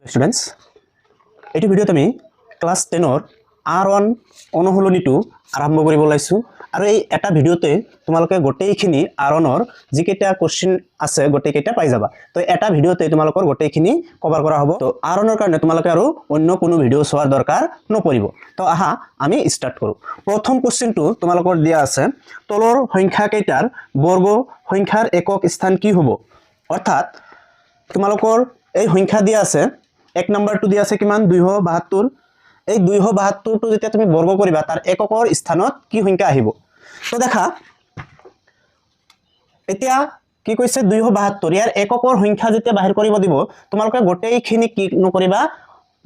Students এই ভিডিওত আমি class 10 R1 অনুশীলনীটো আৰম্ভ কৰিব লাইছো আৰু এই এটা ভিডিওতে তোমালোকে গোটেইখিনি R1 যিকেইটা কোশ্চেন আছে গোটেইকেইটা পাই যাবা তো এটা ভিডিওতে তোমালোকৰ গোটেইখিনি কভাৰ কৰা হ'ব তো R1 কাৰণে তোমালোকে আৰু অন্য কোনো ভিডিও চোৱাৰ দৰকাৰ নপৰিব তো আহা আমি স্টাৰ্ট কৰো প্ৰথম কোশ্চেনটো তোমালোকৰ দিয়া আছে তলৰ সংখ্যা কেইটাৰ বৰ্গ সংখ্যাৰ একক স্থান কি হ'ব অৰ্থাৎ তোমালোকৰ এই সংখ্যা দিয়া আছে এক নম্বৰটো দিয়া আছে কিমান 272 এই 272 টো যেতিয়া তুমি বৰ্গ কৰিবা তাৰ এককৰ স্থানত কি সংখ্যা আহিব তো দেখা এতিয়া কি কৈছে 272 ইয়াৰ এককৰ সংখ্যা যেতিয়া বাহিৰ কৰিব দিব তোমালোকে গোটেইখিনি কি নকৰিবা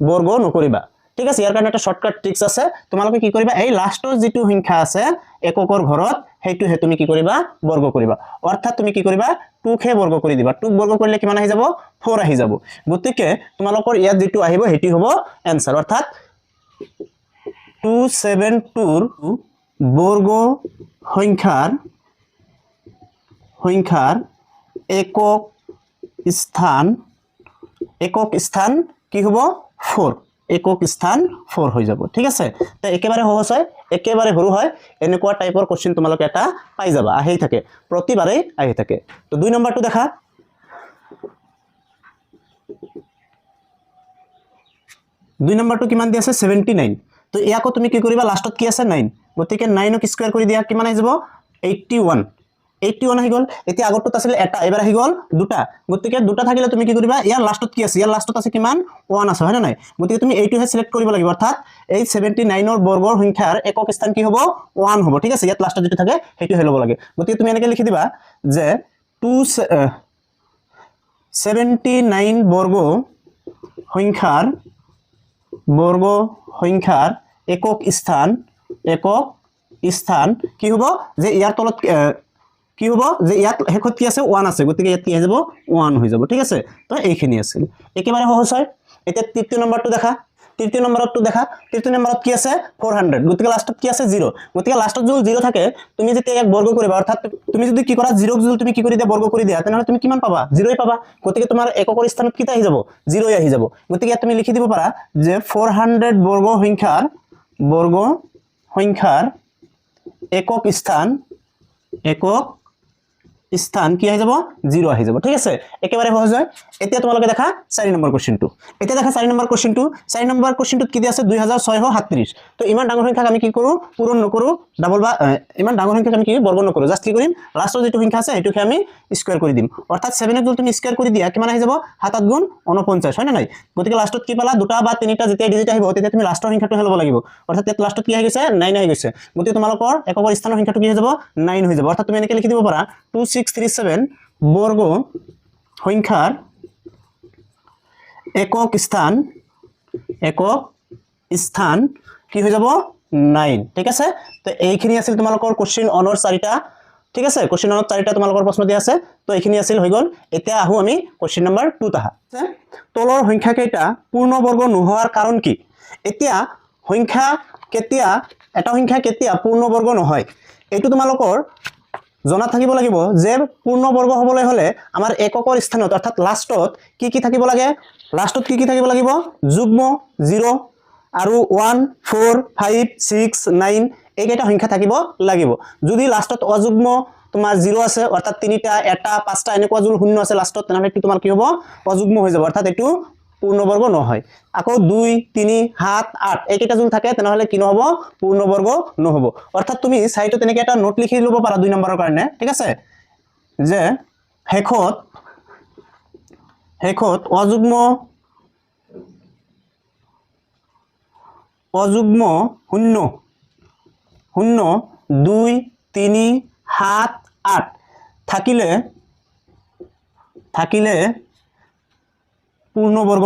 বৰ্গ নকৰিবা ঠিক আছে ইয়াৰ কাৰণে এটা শৰ্টকাট ট্ৰিক্স আছে তোমালোকে কি কৰিবা এই লাষ্টৰ যেটো সংখ্যা আছে এককৰ ঘৰত হেতু হে তুমি কি কৰিবা বৰ্গ কৰিবা অৰ্থাৎ তুমি কি কৰিবা 2 কে বৰ্গ কৰি দিবা 2 বৰ্গ কৰিলে কিমান আহি যাব 4 আহি যাব গতিকে তোমালোকৰ ইয়াত যেটো আহিব হেতু হ'ব आंसर অৰ্থাৎ 272 বৰ্গ সংখ্যাৰ একক স্থান কি হ'ব 4 একক স্থান 4 হৈ যাব ঠিক আছে তো একেবাৰে সহজ হয় একেবাৰে সৰু হয় এনেকুৱা টাইপৰ কোশ্চেন তোমালোকে এটা পাই যাবা আহি থাকে প্ৰতিবাৰে আহি থাকে তো 2 নম্বৰটো দেখা 2 নম্বৰটো কিমান দি আছে 79 তো ইয়াকো তুমি কি কৰিবা লাষ্টত কি আছে 9 গতিকে 9 ক স্কয়াৰ কৰি দিয়া কিমান আহি যাব 81 আহি গল এতিয়া আগৰটো আছিল এটা এবাৰ আহি গল দুটা গতিকে দুটা থাকিলে তুমি কি কৰিবা ইয়াৰ লাষ্টত কি আছে ইয়াৰ লাষ্টত আছে কিমান 1 আছে হয় না নাই গতিকে তুমি এইটো হে সিলেক্ট কৰিব লাগিব অৰ্থাৎ এই 79 ৰ বৰ্গৰ সংখ্যাৰ একক স্থান কি হ'ব 1 হ'ব ঠিক আছে ইয়াত লাষ্টত যেটো থাকে হেতু হে ল'ব লাগে গতিকে তুমি এনেকৈ লিখি দিবা যে 79 বৰ্গ সংখ্যাৰ একক স্থান কি হ'ব যে ইয়াৰ তলত কি হ'ব যে ইয়াত হেকত কি আছে 1 আছে গতিকে ইয়াত কি হৈ যাব 1 হৈ যাব ঠিক আছে তো এইখিনি আছিল একেবাৰে সহজ হয় এতিয়া তৃতীয় নম্বৰটো দেখা তৃতীয় নম্বৰত কি আছে 400 গতিকে লাষ্টত কি আছে 0 গতিকে লাষ্টত যদি 0 থাকে তুমি যেতিয়া এক বৰ্গ কৰিবা অৰ্থাৎ তুমি যদি কি কৰা 0 ক যদি তুমি কি কৰি দিয়া বৰ্গ কৰি দিয়া তেনহলে তুমি কিমান পাবা 0ই পাবা গতিকে তোমাৰ এককৰ স্থানত কি আহি যাব 0ই আহি যাব গতিকে তুমি লিখি দিব পাৰা যে 400 বৰ্গ সংখ্যাৰ একক স্থান কি আহি যাব 0 আহি যাব ঠিক আছে একেবাৰে সহজ হয় এতিয়া তোমালোকে দেখা 4 নম্বৰ কোশ্চেনটো এতিয়া দেখা 4 নম্বৰ কোশ্চেনটোত কি দি আছে 2637 তো ইমান ডাঙৰ সংখ্যাক আমি কি কৰো পূৰণ নকৰো ডাবল বা ইমান ডাঙৰ সংখ্যাক আমি কি বৰ্গ নকৰো জাস্ট কি কৰিম লাষ্টৰ যেটো সংখ্যা আছে হেতুকে আমি স্কয়াৰ কৰি দিম অৰ্থাৎ 7 ক যদি তুমি স্কয়াৰ কৰি দিয়া কিমান আহি যাব 7 8 গুণ 49 হয় না নাই গতিকে লাষ্টত কি পালা দুটা বা তিনিটা যেতিয়া ডিজিট আহিব তেতিয়া তুমি লাষ্টৰ সংখ্যাটো হেলব লাগিব অৰ্থাৎ ইয়াত লাষ্টত কি আহি গৈছে 9 আহি গৈছে গতিকে তোমালোকৰ এককৰ স্থানৰ সংখ্যাটো কি হৈ যাব 9 হৈ যাব অৰ্থাৎ তুমি এনেকৈ লিখি দিব পাৰা 2637 বৰ্গ সংখ্যাৰ একক স্থান কি হৈ যাব 9 ঠিক আছে তো এইখিনি আছিল তোমালোকৰ কোশ্চেন অনৰ 4টা ঠিক আছে কোশ্চেন অনৰ 4টা তোমালোকৰ প্ৰশ্ন দিয়া আছে তো এইখিনি আছিল হৈ গল এতিয়া আহো আমি কোশ্চেন নম্বৰ 2 টা তলৰ সংখ্যা কেইটা পূৰ্ণ বৰ্গ নোহোৱাৰ কাৰণ কি এতিয়া এটা সংখ্যা কেতিয়া পূৰ্ণ বৰ্গ নহয় এইটো তোমালোকৰ জনা থাকিব লাগিব যে পূৰ্ণ বৰ্গ হবলৈ হলে আমাৰ এককৰ স্থানত অৰ্থাৎ লাষ্টত কি থাকিব লাগে যুগ্ম 0 আৰু 1 4 5 6 9 এইকেইটা সংখ্যা থাকিব লাগিব যদি লাষ্টত অযুগ্ম তোমাৰ 0 আছে অৰ্থাৎ তিনিটা এটা পাঁচটা এনেকুৱা জুল শূন্য আছে লাষ্টত তেনহলে কি তোমাৰ কি হ'ব অযুগ্ম হৈ যাব অৰ্থাৎ এটো পূৰ্ণবৰ্গ নহয় আকৌ 2 3 7 8 এইকেইটা জুল থাকে তেনহলে কি নহব পূৰ্ণবৰ্গ নহব অৰ্থাৎ তুমি সাইটো তেনেকৈ এটা নোট লিখি লব পাৰা 2 নম্বৰৰ কাৰণে ঠিক আছে যে হেকত অযুগ্ম 0 2 3 7 8 থাকিলে পূৰ্ণবৰ্গ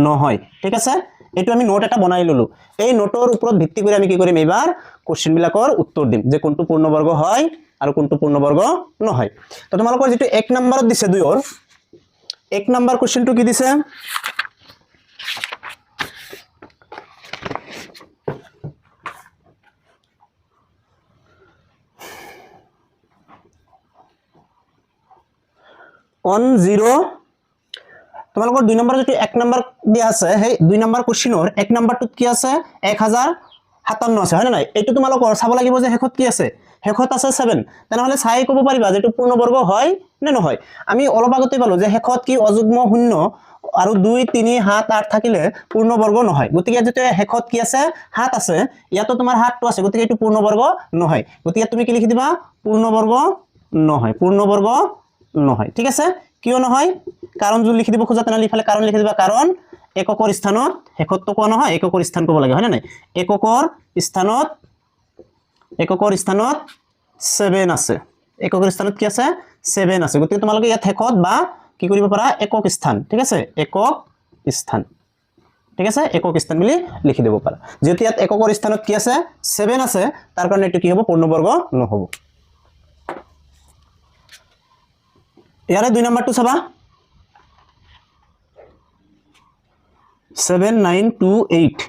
নহয় ঠিক আছে এটো আমি নোট এটা বনাই ললো এই নোটৰ ওপৰত ভিত্তি কৰি আমি কি কৰিম এবাৰ কোশ্চেন বিলাকৰ উত্তৰ দিম যে কোনটো পূৰ্ণবৰ্গ হয় আৰু কোনটো পূৰ্ণবৰ্গ নহয় তো তোমালোকৰ যেটো 1 নম্বৰত দিছে 2 ৰ 1 নম্বৰ কোশ্চেনটো কি দিছে 10 তোমালোকৰ 2 নম্বৰ যেটো 1 নম্বৰ দিয়া আছে সেই 2 নম্বৰ কোশ্চেনৰ 1 নম্বৰটোত কি আছে 1057 আছে হয় না নাই এইটো তোমালোকৰ চাব লাগিব যে হেখত কি আছে হেখত আছে 7 তেনেহলে চাই ক'ব পাৰিবা যেটো পূৰ্ণবৰ্গ হয় নে নহয় আমি অলপ আগতে পালো যে হেখত কি অযুগ্ম শূন্য আৰু 2 3 7 8 থাকিলে পূৰ্ণবৰ্গ নহয় গতিকে যেটো হেখত কি আছে 7 আছে ইয়াতো তোমাৰ 7 টো আছে গতিকে এইটো পূৰ্ণবৰ্গ নহয় গতিকে তুমি কি লিখি দিবা পূৰ্ণবৰ্গ নহয় ঠিক আছে কিয় নহয় কাৰণ যদি লিখি দিব খোজা তেনেহলে ইফালে কাৰণ লিখি দিবা কাৰণ এককৰ স্থানত হেখত তো কোৱা নহয় এককৰ স্থান ক'ব লাগে হয় না নাই এককৰ স্থানত 7 আছে এককৰ স্থানত কি আছে 7 আছে গতিকে তোমালোকে ইয়াত হেখত বা কি কৰিব পাৰা একক স্থান ঠিক আছে একক স্থান বুলি লিখি দিব পাৰা যেতি ইয়াত এককৰ স্থানত কি আছে 7 আছে তাৰ কাৰণে এটো কি হ'ব পূৰ্ণবৰ্গ নহব ইয়াৰে 2 নম্বৰটো চাবা 7928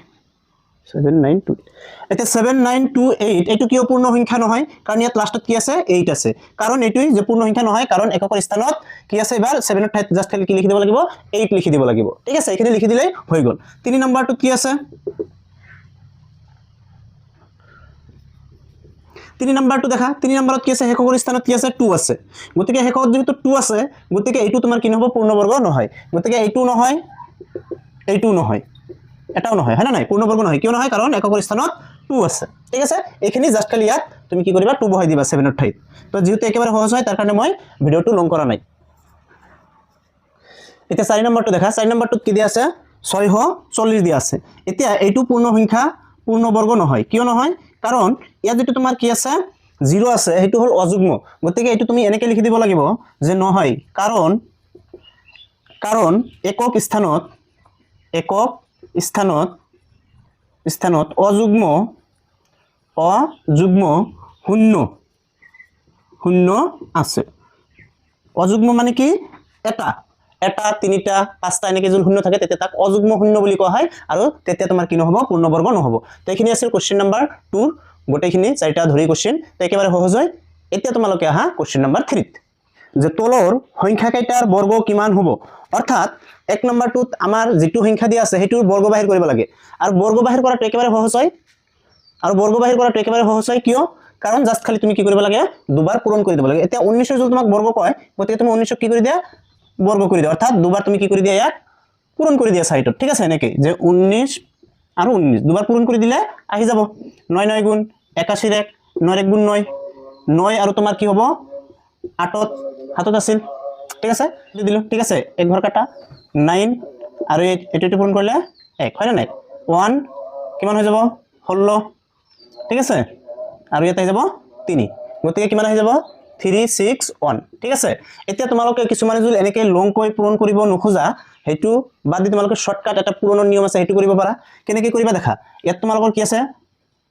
এটা 7928 এটো কিয় পূৰ্ণ সংখ্যা নহয় কাৰণ ইয়াত লাষ্টত কি আছে 8 আছে কাৰণ এটোই যে পূৰ্ণ সংখ্যা নহয় কাৰণ এককৰ স্থানত কি আছে এবাৰ 7 ৰ ঠাইত জাস্ট খালি কি লিখি দিব লাগিব 8 লিখি দিব লাগিব ঠিক আছে এখানে লিখি দিলেই হৈ গল 3 নম্বৰটো কি আছে 3 নম্বৰটো দেখা 3 নম্বৰত কি আছে হেকৰ স্থানত কি আছে 2 আছে গতিকে হেকত যেটো 2 আছে গতিকে এইটো তোমাৰ কি নহব পূৰ্ণবৰ্গ নহয় গতিকে এইটো নহয় এটাও নহয় হয় না নাই পূৰ্ণবৰ্গ নহয় কিয় নহয় কাৰণ এককৰ স্থানত 2 আছে ঠিক আছে এইখিনি জাস্ট খালি ইয়াত তুমি কি কৰিবা 2 বহাই দিবা 7 ৰ ঠাইত তো যেহেতু একেবাৰে সহজ হয় তাৰ কাৰণে মই ভিডিওটো লং কৰা নাই এতিয়া 4 নম্বৰটো দেখা 4 নম্বৰটোত কি দিয়া আছে 640 দিয়া আছে এতিয়া এইটো পূৰ্ণ সংখ্যা পূৰ্ণবৰ্গ নহয় কিয় নহয় কাৰণ ইয়াত যেটো তোমাৰ কি আছে 0 আছে হেতু হল অযুগ্ম গতিকে এটো তুমি এনেকৈ লিখি দিব লাগিব যে নহয় কাৰণ একক স্থানত অযুগ্ম শূন্য আছে অযুগ্ম মানে কি এটা তিনিটা পাঁচটা এনেকৈ যদি শূন্য থাকে তেতিয়া তাক অযুগ্ম শূন্য বুলি কোৱা হয় আৰু তেতিয়া তোমাৰ কি নহব পূৰ্ণবৰ্গ নহব তো এখিনি আছিল কোশ্চেন নাম্বাৰ 2 গোটেইখিনি চাৰিটা ধৰি কোশ্চেন তো একেবাৰে সহজ হয় এতিয়া তোমালোকে আহা কোশ্চেন নাম্বাৰ 3 যে তলৰ সংখ্যা কেইটাৰ বৰ্গ কিমান হ'ব অৰ্থাৎ 1 নম্বৰটোত আমাৰ যেটো সংখ্যা দিয়া আছে হেতুৰ বৰ্গ বাহিৰ কৰিব লাগে আৰু বৰ্গ বাহিৰ কৰাটো একেবাৰে সহজ হয় কিয় কাৰণ জাস্ট খালি তুমি কি কৰিব লাগে দুবাৰ পূৰণ কৰি দিব লাগে এতিয়া 19 যদি তোমাক বৰ্গ কয় গতিকে তুমি 19 কি কৰি দিয়া বর্গ করে দিও অর্থাৎ দুবার তুমি কি করে দিয়া ইয়াক পূরণ করে দিয়া সাইডত ঠিক আছে এনেকে যে 19 আর 19 দুবার পূরণ করে দিলে আহি যাব 9 9 গুণ 81 1 9 1 গুণ 9 9 আর তোমার কি হবে 8 হাতত আছিল ঠিক আছে দিলো ঠিক আছে এক ঘর কাটা 9 আর এটা পূরণ করলে 1 হয় না নাই 1 কিমান হৈ যাব 16 ঠিক আছে আর ইয়াতে আহি যাব 3 গতিকে কিমান আহি যাব 361 ঠিক আছে এতিয়া তোমালোকে কিছুমানে যদি এনেকে লং কৈ পূৰণ কৰিব নখোজা হেতু বাদ দি তোমালোকে শৰ্টকাট এটা পুৰনো নিয়ম আছে হেতু কৰিব পাৰা কেনেকৈ কৰিবা দেখা ইয়াত তোমালোকৰ কি আছে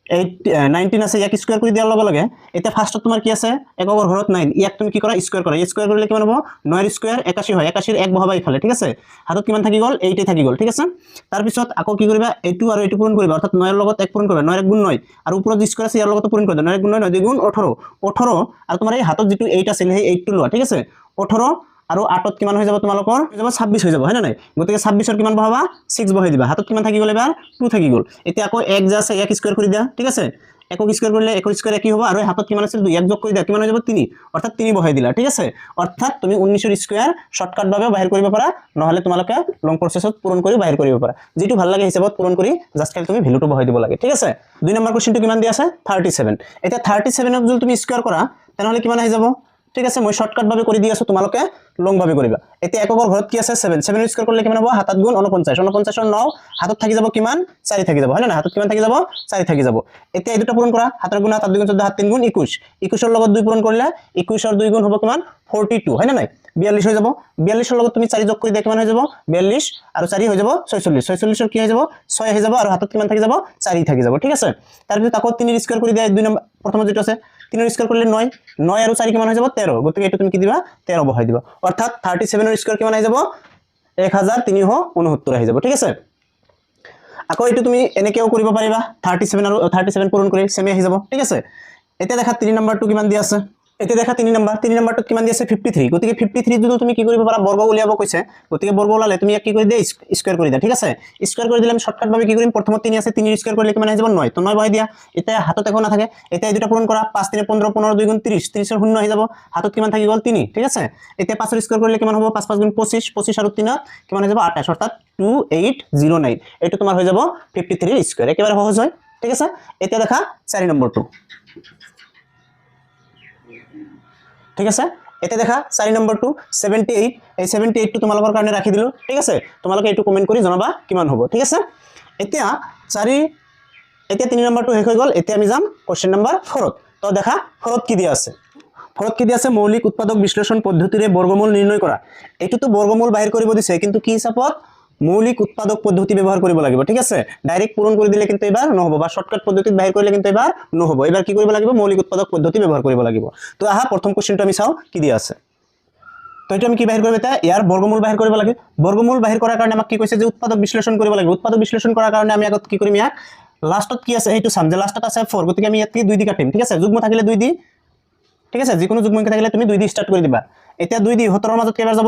19 আছে ইয়াক স্কয়াৰ কৰি দিয়াৰ লগে লগে এতিয়া ফাৰ্স্টত তোমাৰ কি আছে এককৰ ঘৰত 9 ইয়াক তুমি কি কৰা স্কয়াৰ কৰা স্কয়াৰ কৰিলে কিমান হ'ব 9 ৰ স্কয়াৰ 81 হয় 81 ৰ 1 বহাবা ইফালে ঠিক আছে হাতত কিমান থাকি গল 8 থাকি গল ঠিক আছে তাৰ পিছত আকৌ কি কৰিবা এইটো আৰু এইটো পূৰণ কৰিবা অৰ্থাৎ 9 ৰ লগত 1 পূৰণ কৰিবা 9 1 গুণ 9 আৰু ওপৰত যি স্কয়াৰ আছে ইয়াৰ লগত পূৰণ কৰিবা 9 1 গুণ 9 9 2 গুণ 18 আৰু তোমাৰ এই হাতত যেটো 8 আছিল সেই 8 টো লোৱা ঠিক আছে 18 আৰু 8ত কিমান হৈ যাব তোমালোকৰ হৈ যাব 26 হৈ যাব হয় না নাই গতিকে 26 ৰ কিমান বহাবা 6 বহাই দিবা হাতত কিমান থাকি গল এবাৰ 2 থাকি গল এতিয়া আকৌ 1 যা আছে 1 স্কয়াৰ কৰি দিয়া ঠিক আছে একক স্কয়ার করলে একক স্কয়ার কি হবে আর ওই হাতত কিমান আছিল 2 এক যোগ কৰি দিয়া কিমান হৈ যাব 3 অৰ্থাৎ 3 বহাই দিলা ঠিক আছে অৰ্থাৎ তুমি 19 ৰ স্কয়াৰ শৰ্টকাট ভাবে বাহিৰ কৰিব পাৰা নহলে তোমালোকে লং প্ৰসেছত পূৰণ কৰি বাহিৰ কৰিব পাৰা যেটো ভাল লাগে হিচাপত পূৰণ কৰি জাস্ট খালি তুমি ভ্যালুটো বহাই দিব লাগে ঠিক আছে 2 নম্বৰ কোশ্চেনটো কিমান দিয়া আছে 37 এটা 37 ক যদি তুমি স্কয়ার কৰা তেনেহলে কিমান আহি যাব ঠিক আছে মই শৰ্টকাট ভাবে কৰি দি আছো তোমালোকে লং ভাবে কৰিবা এতিয়া এককৰ ঘৰত কি আছে 7 7 স্কয়াৰ কৰলে কিমান হ'ব 7 গুণ 49 49 ৰ 9 হাতত থাকি যাব কিমান 4 থাকি যাব হয় না হাতত কিমান থাকি যাব 4 থাকি যাব এতিয়া এই দুটা পূৰণ কৰা 7 গুণ 7 2 গুণ 14 7 3 গুণ 21 21 ৰ লগত 2 পূৰণ কৰিলে 21 ৰ 2 গুণ হ'ব কিমান 42 হয় না নাই 42 হৈ যাব 42 ৰ লগত তুমি 4 যোগ কৰি দিয়া কিমান হৈ যাব 42 আৰু 4 হৈ যাব 46 46 ৰ কি হৈ যাব 6 হৈ যাব আৰু হাতত কিমান থাকি যাব 4 থাকি যাব ঠিক আছে তাৰ পিছত আকৌ 3 স্কয়াৰ কৰি দিয়া 2 নম্বৰ প্ৰথমত যেটো আছে 3 স্কয়াৰ কৰলে 9 9 আৰু 4 কিমান হৈ যাব 13 গতিকে এটো তুমি কি দিবা 13 বহাই দিবা অৰ্থাৎ 37 ৰ স্কয়ার কিমান আহি যাব 1369 আহি যাব ঠিক আছে আকৌ এটো তুমি এনেকেও কৰিব পাৰিবা 37 আৰু 37 পূৰণ কৰি সেমে আহি যাব ঠিক আছে এতিয়া দেখা 3 নম্বৰটো কিমান দিয়া আছে এতিয়া দেখা 3 নম্বৰটো কিমান দি আছে 53 গতিকে 53 যদি তুমি কি কৰিব পাৰা বৰ্গ উলিয়াব কৈছে গতিকে বৰ্গ উলালে তুমি ইয়াক কি কৰি দিয়া স্কয়াৰ কৰি দিয়া ঠিক আছে স্কয়াৰ কৰি দিলে আমি শৰ্টকাট ভাবে কি কৰিম প্ৰথমত 3 আছে 3 স্কয়াৰ কৰিলে কিমান আহি যাব 9 তো 9 বহাই দিয়া এতিয়া হাতত একো নাথাকে এতিয়া এই দুটা পূৰণ কৰা 5 3 15 15 2 গুণ 30 30 এর শূন্য আহি যাব হাতত কিমান থাকি গল 3 ঠিক আছে এতিয়া 5 এর স্কয়ার কৰিলে কিমান হ'ব 5 5 গুণ 25 25 আৰু 3 কিমান হৈ যাব 28 অৰ্থাৎ 2809 এটো তোমাৰ হৈ যাব 53 এৰ স্কয়াৰ একেবাৰে সহজ হয় ঠিক আছে এতিয়া দেখা 4 নম্বৰটো ঠিক আছে এটা দেখা 4 নম্বৰটো 78 এই 78 টো তোমালোকৰ কাৰণে ৰাখি দিলো ঠিক আছে তোমালোকে এটো কমেন্ট কৰি জনাবা কিমান হ'ব ঠিক আছে এতিয়া 3 নম্বৰটো শেষ হৈ গল এতিয়া আমি যাম কোশ্চেন নম্বৰ 4 তো দেখা 4 কি দিয়া আছে মৌলিক উৎপাদক বিশ্লেষণ পদ্ধতিৰে বৰ্গমূল নিৰ্ণয় কৰা এটো তো বৰ্গমূল বাহিৰ কৰিব দিছে কিন্তু কি হিচাপত মৌলিক উৎপাদক পদ্ধতি ব্যৱহাৰ কৰিব লাগিব ঠিক আছে ডাইৰেক্ট পূৰণ কৰি দিলে কিন্তু এবাৰ নহব বা শৰ্টকাট পদ্ধতিত বাহিৰ কৰিলে কিন্তু এবাৰ নহব এবাৰ কি কৰিব লাগিব মৌলিক উৎপাদক পদ্ধতি ব্যৱহাৰ কৰিব লাগিব তো আহা প্ৰথম কোশ্চেনটো আমি চাও কি দিয়া আছে তো এটা আমি কি বাহিৰ কৰিব এটা ইয়াৰ বৰ্গমূল বাহিৰ কৰিব লাগে বৰ্গমূল বাহিৰ কৰাৰ কাৰণে আমাক কি কৈছে যে উৎপাদক বিশ্লেষণ কৰিব লাগিব উৎপাদক বিশ্লেষণ কৰাৰ কাৰণে আমি আগত কি কৰিম ইয়াক লাষ্টত কি আছে এইটো চাম যে লাষ্টত আছে 4 গতিকে আমি ইয়াত কি 2 দি কাটিম ঠিক আছে যুগ্ম থাকিলে 2 দি ঠিক আছে যিকোনো যুগ্ম থাকিলে তুমি 2 দি স্টার্ট কৰি দিবা এতিয়া 2 দি 17 ৰ মাজত কেবাৰ যাব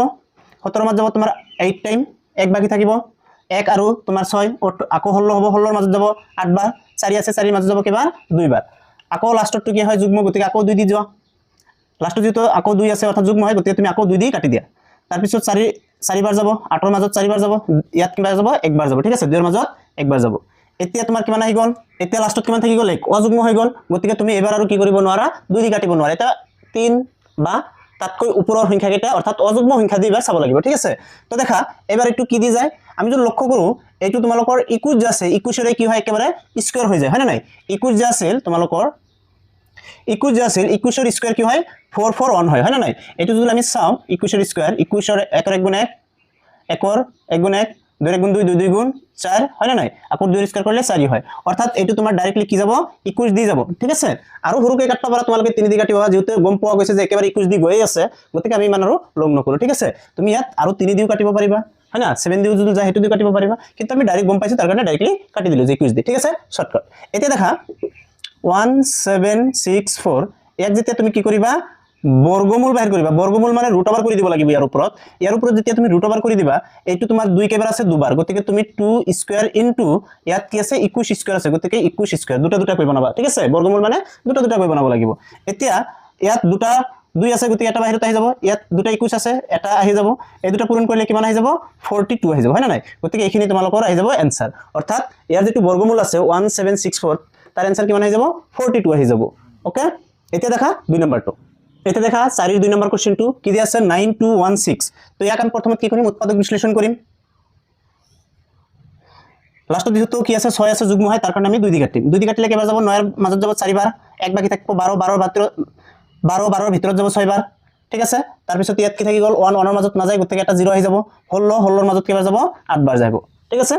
17 ৰ মাজত যাব তোমাৰ 8 টাইম 1 বাকি থাকিব 1 আৰু তোমাৰ 6 আকৌ 16 হ'ব 16 ৰ মাজত যাব 8 বাৰ 4 আছে 4 ৰ মাজত যাব কেবাৰ 2 বাৰ আকৌ লাষ্টত কি হয় যুগ্ম গতিকে আকৌ 2 দি যোৱা লাষ্টত যেটো আকৌ 2 আছে অৰ্থাৎ যুগ্ম হয় গতিকে তুমি আকৌ 2 দি কাটি দিয়া তাৰ পিছত 4 বাৰ যাব 8 ৰ মাজত 4 বাৰ যাব ইয়াত কিমান যাব 1 বাৰ যাব ঠিক আছে 2 ৰ মাজত 1 বাৰ যাব এতিয়া তোমাৰ কিমান আহি গল এতিয়া লাষ্টত কিমান থাকি গল 1 অযুগ্ম হৈ গল গতিকে তুমি এবাৰ আৰু কি কৰিব নোৱাৰা 2 দি কাটিব নোৱাৰা এটা 3 বা তাতকৈ ওপৰৰ সংখ্যা কেটা অৰ্থাৎ অযুগ্ম সংখ্যা দি এবাৰ চাব লাগিব ঠিক আছে তো দেখা এবাৰ একটু কি দি যায় আমি যদি লক্ষ্য কৰো এইটো তোমালোকৰ 21 যে আছে 21 ৰে কি হয় একেবাৰে স্কয়াৰ হৈ যায় হয় না নাই 21 যে আছিল তোমালোকৰ 21 যে আছিল 21 এর স্কয়ার কি হয় 441 হয় না নাই এটো যদি আমি চাও 21 এর স্কয়ার 21 এর 1 এর 1 গুণ 1 1 এর 1 গুণ 1 2 এর গুণ 2 2 2 গুণ 4 হয় না নাই আকৌ 2 এর স্কয়ার করলে 4 হয় অর্থাৎ এটো তোমার ডাইরেক্টলি কি যাব 21 দি যাব ঠিক আছে আৰু সৰুকে কাটবা পাৰা তোমালোকে 3 দি কাটিবা যেহেতু গম পোৱা গৈছে যে একেবাৰে 21 দি গৈ আছে গতিকে আমি ইমান আৰু লং নকৰো ঠিক আছে তুমি ইয়াত আৰু 3 দিও কাটিব পাৰিবা হয় না 7 দিও যদি যায় হেতু দি কাটিব পাৰিবা কিন্তু আমি ডাইৰেক্ট গম পাইছো তাৰ কাৰণে ডাইৰেক্টলি কাটি দিলো যে 21 দি ঠিক আছে শৰ্টকাট এতিয়া দেখা 1764 ইয়াক যেতিয়া তুমি কি কৰিবা বৰ্গমূল বাহিৰ কৰিবা বৰ্গমূল মানে ৰুট ওভাৰ কৰি দিব লাগিব ইয়াৰ ওপৰত যেতিয়া তুমি ৰুট ওভাৰ কৰি দিবা এইটো তোমাৰ 2 কেবাৰ আছে দুবাৰ গতিকে তুমি 2 স্কয়াৰ ইনটু ইয়াত কি আছে 21 স্কয়াৰ আছে গতিকে 21 স্কয়াৰ দুটা কৈ বনাবা ঠিক আছে বর্গমূল মানে দুটা কৈ বনাব লাগিব এতিয়া ইয়াত দুটা 2 আছে গতিকে এটা বাহিৰত আহি যাব ইয়াত দুটা 21 আছে এটা আহি যাব এই দুটা পূৰণ কৰিলে কিমান আহি যাব 42 আহি যাব হয় না নাই গতিকে এইখিনি তোমালোকৰ আহি যাব आंसर অৰ্থাৎ ইয়াৰ যেটো বর্গমূল আছে 1764 তার आंसर কিমান আহি যাব 42 আহি যাব ওকে এতিয়া দেখা 2 নম্বৰটো এটা দেখা 4 এৰ 2 নম্বৰ কোশ্চেনটো কি দিয়া আছে 9216 তো ইয়াক আমি প্ৰথমত কি কৰিম উৎপাদক বিশ্লেষণ কৰিম লাষ্টত যেহেতু কি আছে 6 আছে যুগ্ম হয় তাৰ কাৰণে আমি 2 দি কাটিম 2 দি কাটিলে কেবাৰ যাব 9 এৰ মাজত যাব 4 বাৰ এক বাকি থাকিব 12 12 এৰ ভিতৰত যাব 6 বাৰ ঠিক আছে তাৰ পিছত ইয়াত কি থাকি গল 1 1 এর মাজত না যায় গতিকে এটা 0 আহি যাব 16 এর মাজত কেবাৰ যাব 8 বাৰ যাব ঠিক আছে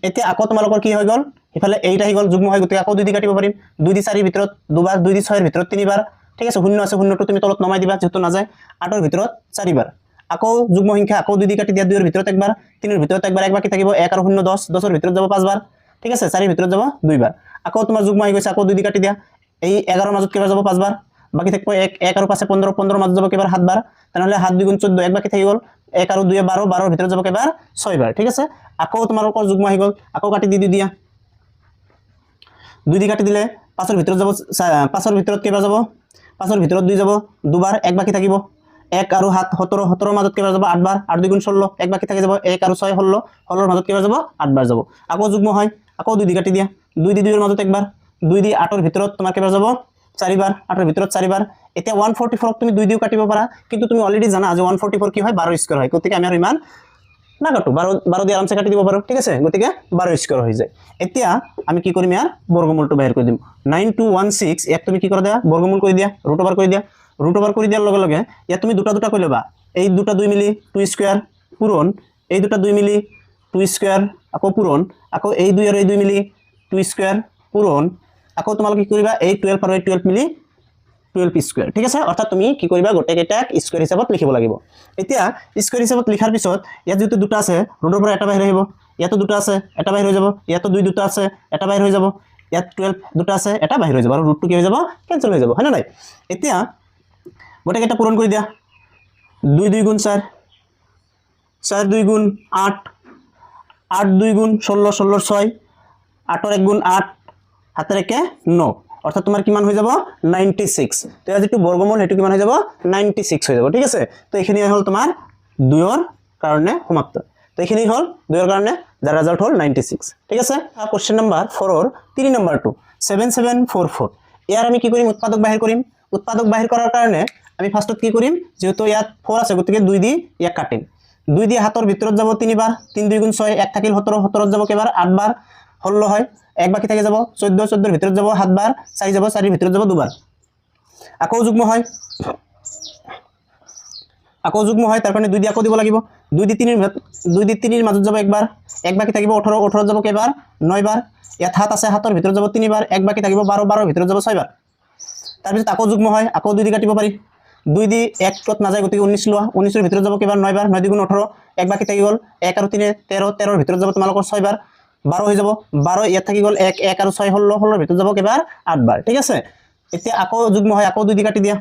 এতিয়া আকৌ তোমালোকৰ কি হৈ গল ইফালে 8 আহি গল যুগ্ম হয় গতিকে আকৌ 2 দি কাটিব পাৰিম 2 দি 4 এৰ ভিতৰত দুবাৰ 2 দি 6 এৰ ভিতৰত 3 বাৰ ঠিক আছে শূন্য আছে শূন্যটো তুমি তলত নমাই দিবা যেহেতু না যায় 8 এর ভিতৰত 4 বাৰ আকৌ যুগ্ম সংখ্যা আকৌ 2 দি কাটি দিয়া 2 এৰ ভিতৰত একবাৰ 3 এৰ ভিতৰত একবাৰ এক বাকি থাকিব 1 আৰু 0 10 10 এৰ ভিতৰত যাব 5 বাৰ ঠিক আছে 4 এৰ ভিতৰত যাব 2 বাৰ আকৌ তোমাৰ যুগ্ম হৈ গৈছে আকৌ 2 দি কাটি দিয়া এই 11 এর মাজত কেবাৰ যাব 5 বাৰ বাকি থাকিব 1 আৰু 5 15 15 এৰ মাজত যাব কেবাৰ 7 বাৰ তাহলে 7 2 গুণ 14 এক বাকি থাকি গল 1 আৰু 2 12 12 এৰ ভিতৰত যাব কেবাৰ 6 বাৰ ঠিক আছে আকৌ তোমালোকৰ যুগ্ম হৈ গল আকৌ কাটি দি দিয়া 2 দি কাটি দিলে 5 এর ভিতৰত যাব 5 এৰ ভিতৰত কেবাৰ যাব 5 এৰ ভিতৰত 2 যাব দুবাৰ এক বাকি থাকিব 1 আৰু 7 17 17 এৰ মাজত কেবাৰ যাব 8 বাৰ 8 2 গুণ 16 এক বাকি থাকি যাব 1 আৰু 6 16 16 এৰ মাজত কেবাৰ যাব 8 বাৰ যাব আকৌ যুগ্ম হয় আকৌ 2 দি কাটি দিয়া 2 দি 2 এর মাজত একবাৰ 2 দি 8 এৰ ভিতৰত তোমাৰ কেবাৰ যাব 4 বাৰ 8 এৰ ভিতৰত 4 বাৰ এতিয়া 144 তুমি 2 দিও কাটিব পাৰা কিন্তু তুমি অলৰেডি জানা যে 144 কি হয় 12 স্কয়াৰ হয় গতিকে আমি আৰু ইমান না কাটো 12 দি আৰামসে কাটি দিব পাৰো ঠিক আছে গতিকে 12 স্কয়াৰ হৈ যায় এতিয়া আমি কি কৰিম ইয়াৰ বৰ্গমূলটো বাহিৰ কৰি দিম 9216 এক তুমি কি কৰা দিয়া বৰ্গমূল কৰি দিয়া ৰুট ওভাৰ কৰি দিয়াৰ লগে লগে ইয়াত তুমি দুটা কৰি লবা এই দুটা 2 মিলি 2 স্কয়াৰ পূৰণ এই দুটা 2 মিলি 2 স্কয়াৰ আকৌ পূৰণ আকৌ এই 2 আৰু এই 2 মিলি 2 স্কয়াৰ পূৰণ আকৌ তোমালোকে কি কৰিবা এই 12 আৰু এই 12 মিলি 12 স্কয়াৰ ঠিক আছে অৰ্থাৎ তুমি কি কৰিবা গোটে কেটাক স্কয়াৰ হিচাপত লিখিব লাগিব এতিয়া স্কয়াৰ হিচাপত লিখাৰ পিছত ইয়াত যেটো দুটা আছে ৰুটৰ পৰা এটা বাহিৰ আহিব ইয়াতো দুটা আছে এটা বাহিৰ হৈ যাব ইয়াতো দুটা আছে এটা বাহিৰ হৈ যাব ইয়াত 12 দুটা আছে এটা বাহিৰ হৈ যাব আৰু ৰুটটো কি হৈ যাব কেনসেল হৈ যাব হয় না নাই এতিয়া গোটেইকেইটা পূৰণ কৰি দিয়া 2 2 গুণ 4 4 2 গুণ 8 8 2 গুণ 16 16 6 8 1 গুণ 8 হাতের একে 9 অর্থাৎ তোমার কিমান হৈ যাব 96 তো এর যেটো বর্গমূল হেতু কিমান হৈ যাব 96 হৈ যাব ঠিক আছে তো এখানে হল তোমার 2 এর কারণে সমাপ্ত তো এখানে হল 2 এর কারণে যার রেজাল্ট হল 96 ঠিক আছে কোশ্চেন নাম্বার 4 এর 3 নাম্বার 2 7744 ইয়ার আমি কি করিম উৎপাদক বাহির করিম উৎপাদক বাহির করার কারণে আমি ফার্স্টত কি করিম যেহেতু ইয়াত 4 আছে গতিকে 2 দি ইয়াক কাটিম 2 দি হাতৰ ভিতৰত যাব 3 বাৰ 3 2 গুণ 6 1 থাকিল 17 17 যাব কেবাৰ 8 বাৰ 16 হয় এক বাকি থাকে যাব 14 14 এৰ ভিতৰত যাব 7 বাৰ 4 যাব 4 এৰ ভিতৰত যাব 2 বার আকৌ যুগ্ম হয় তার কারণে 2 দি আকৌ দিব লাগিব 2 দি 3 এর মাজত যাব একবার এক বাকি থাকিব 18 18 যাব কেবাৰ 9 বাৰ ইয়াত 7 আছে 7 এৰ ভিতৰত যাব 3 বাৰ এক বাকি থাকিব 12 12 এৰ ভিতৰত যাব 6 বার তার পিছত আকৌ যুগ্ম হয় আকৌ 2 দি কাটিব পারি 2 দি 1 কত না যায় গতিকে 19 লোৱা 19 এৰ ভিতৰত যাব কেবাৰ 9 বার 9 গুণ 18 এক বাকি থাকি গল 1 আর 3 13 13 এর ভিতৰত যাব তোমালোকৰ 6 বার 12 হৈ যাব 12 ইয়াত থাকি গল 1 1 আর 6 16 16 এর ভিতৰত যাব কেবাৰ 8 বার ঠিক আছে এতিয়া আকৌ যুগ্ম হয় আকৌ 2 দি কাটি দিয়া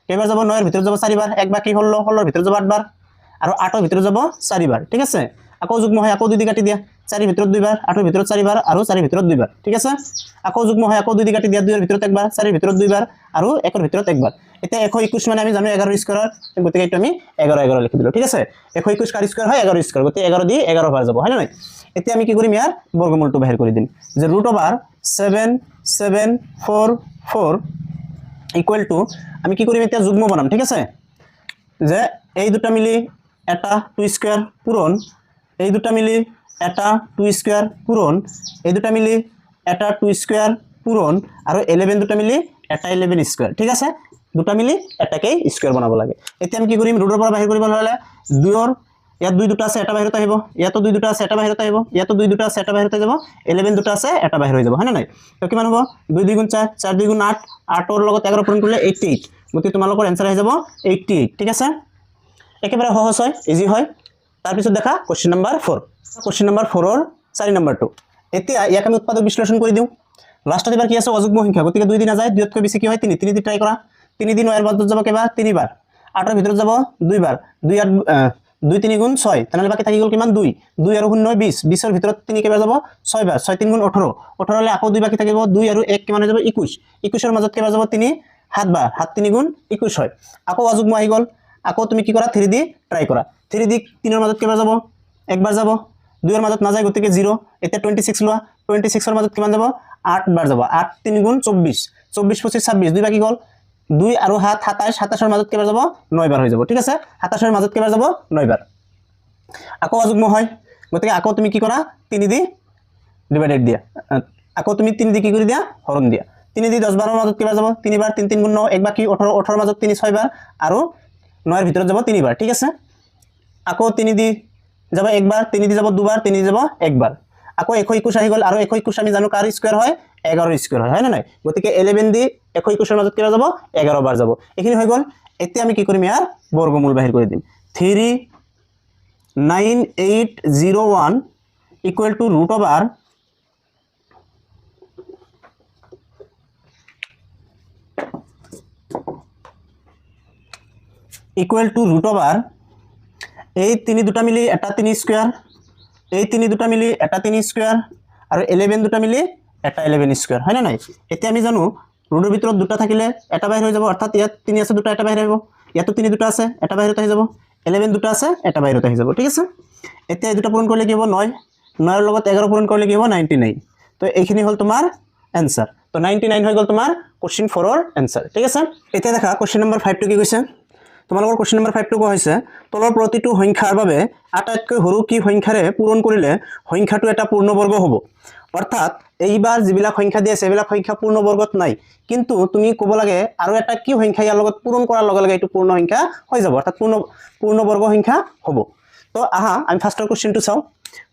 কেবাৰ যাব 9 এৰ ভিতৰত যাব 4 বাৰ এক বাকি 16 16 এৰ ভিতৰত যাব 8 বাৰ আৰ 8 এৰ ভিতৰত যাব 4 বার ঠিক আছে আকৌ যুগ্ম হয় আকৌ 2 দি কাটি দিয়া 4 এর ভিতৰত 2 বাৰ 8 এৰ ভিতৰত 4 বাৰ আৰ 4 এৰ ভিতৰত 2 বার ঠিক আছে আকৌ যুগ্ম হয় আকৌ 2 দি কাটি দিয়া 2 এর ভিতৰত একবাৰ 4 এৰ ভিতৰত 2 বাৰ আৰ 1 এৰ ভিতৰত একবার এতিয়া 121 মানে আমি জানো 11 স্কয়ার গতিকে এটা আমি 11 11 লিখি দিলো ঠিক আছে 121 কার স্কয়ার হয় 11 স্কয়ার গতিকে 11 দি 11 বার যাব হয় না নাই এতিয়া আমি কি কৰিম ইয়াৰ বৰ্গমূলটো বাহিৰ কৰি দিম যে √774 ইকুয়াল টু আমি কি কৰিম এতিয়া যুগ্ম বনাম ঠিক আছে যে এই দুটা মিলি এটা 2 স্কয়ার পূরণ এই দুটা মিলি এটা 2 স্কয়ার পূরণ এই দুটা মিলি এটা 2 স্কয়ার পূরণ আর 11 দুটা মিলি এটা 11 স্কয়ার ঠিক আছে দুটা মিলি এটাকেই স্কয়ার বানাব লাগে এতিয়া আমি কি কৰিম ৰুটৰ পৰা বাহিৰ কৰিব হলে 2 ৰ ইয়াত 2 দুটা আছে এটা বাহিৰত আহিব ইয়াতো 2 দুটা আছে এটা বাহিৰত আহিব ইয়াতো 2 দুটা আছে এটা বাহিৰত যাব 11 দুটা আছে এটা বাহিৰ হৈ যাব হয় না নাই তো কিমান হ'ব 2 2 গুণ 4 4 2 গুণ 8 8 ৰ লগত 11 পূৰণ কৰিলে 88 গতি তোমালোকৰ आंसर আহি যাব 88 ঠিক আছে একেবাৰে সহজ হয় ইজি হয় তাৰ পিছত দেখা কোশ্চেন নাম্বাৰ 4 কোশ্চেন নাম্বাৰ 4 ৰ 4 নাম্বাৰ 2 এতিয়া ইয়াক আমি উৎপাদক বিশ্লেষণ কৰি দিও লাষ্টত এবাৰ কি আছে অযুগ্ম সংখ্যা গতিকে 2 দি না যায় 2 তকৈ বেছি কি হয় 3 3 দি ট্রাই কৰা 3 দি 9 এৰ বাদ যাব কেবাৰ 3 বাৰ 8 এৰ ভিতৰত যাব 2 বার 2 8 2 3 গুণ 6 তাহলে বাকি থাকি গল কিমান 2 2 আর 9 20 20 এর ভিতৰত 3 কেবাৰ যাব 6 বার 6 3 গুণ 18 18 হলে আকৌ 2 বাকি থাকিব 2 আর 1 কিমান হৈ যাব 21 21 এর মাজত কেবাৰ যাব 3 7 বার 7 3 গুণ 21 হয় আকৌ অযুগ্ম আহি গল আকৌ তুমি কি কৰা 3 দি ট্ৰাই কৰা 3 দি 3 এৰ মাজত কেবাৰ যাব একবাৰ যাব 2 এৰ মাজত না যায় গতিকে 0 এতিয়া 26 লোৱা 26 এর মাজত কিমান যাব 8 বার যাব 8 3 গুণ 24 24 25 26 দুই বাকি গল 2 আর 7 27 27 এর মাজত কেবাৰ যাব 9 বাৰ হৈ যাব ঠিক আছে 27 এৰ মাজত কেবাৰ যাব 9 বাৰ আকৌ অযুগ্ম হয় গতিকে আকৌ তুমি কি কৰা 3 দি ডিভাইডেড দিয়া আকৌ তুমি 3 দি কি কৰি দিয়া হৰণ দিয়া 3 দি 10 12 এৰ মাজত কেবাৰ যাব 3 বার 3 3 গুণ 9 এক বাকি 18 18 এর মাজত 3 6 বার আর 9 এর ভিতৰত যাব 3 বার ঠিক আছে আকৌ 3 দি যাব একবার 3 দি যাব দুবার 3 দি যাব একবার আকৌ 121 আহি গল আর 121 আমি জানো কার স্কয়ার হয় 11 স্কয়ার হয় না নাই গতিকে 11 দি 121 এর মাজত কেবাৰ যাব 11 বাৰ যাব এখিনি হৈ গল এতিয়া আমি কি কৰিম ইয়াৰ বৰ্গমূল বাহিৰ কৰি দিম 39801 ইকুয়াল টু √/, ইকুয়াল টু √/, এই 3 দুটা মিলি এটা 3 স্কয়ার এই 3 দুটা মিলি এটা 3 স্কয়ার আর 11 দুটা মিলি এটা 11 স্কয়ার হয় না নাই এতিয়া আমি জানো ৰুটৰ ভিতৰত দুটা থাকিলে এটা বাহিৰ হৈ যাব অৰ্থাৎ ইয়াত 3 আছে দুটা এটা বাহিৰ আহিব ইয়াতো 3 দুটা আছে এটা বাহিৰত আহি যাব 11 দুটা আছে এটা বাহিৰত আহি যাব ঠিক আছে এতিয়া এই দুটা পূৰণ কৰিলে কি হ'ব 9 9 এৰ লগত 11 পূৰণ কৰিলে কি হ'ব 99 তো এইখিনি হল তোমাৰ आंसर তো 99 হৈ গল তোমাৰ কোশ্চেন 4 ৰ आंसर ঠিক আছে এতিয়া দেখা কোশ্চেন নাম্বাৰ 5 টো কি কৈছে তোমালোকৰ কোশ্চেন নাম্বাৰ 5 টো কোৱা হৈছে তলৰ প্ৰতিটো সংখ্যাৰ বাবে আটাইতকৈ সৰু কি সংখ্যাৰে পূৰণ কৰিলে সংখ্যাটো এটা পূৰ্ণবৰ্গ হ'ব অৰ্থাৎ এইবাৰ যিবিলাক সংখ্যা দিয়ে সেবিলাক সংখ্যা পূৰ্ণবৰ্গত নাই কিন্তু তুমি ক'ব লাগে আৰু এটা কি সংখ্যা ইয়াৰ লগত পূৰণ কৰাৰ লগে লগে এটো পূৰ্ণ সংখ্যা হৈ যাব অৰ্থাৎ পূৰ্ণবৰ্গ সংখ্যা হ'ব তো আহা আমি ফাৰ্স্টৰ কোশ্চেনটো চাও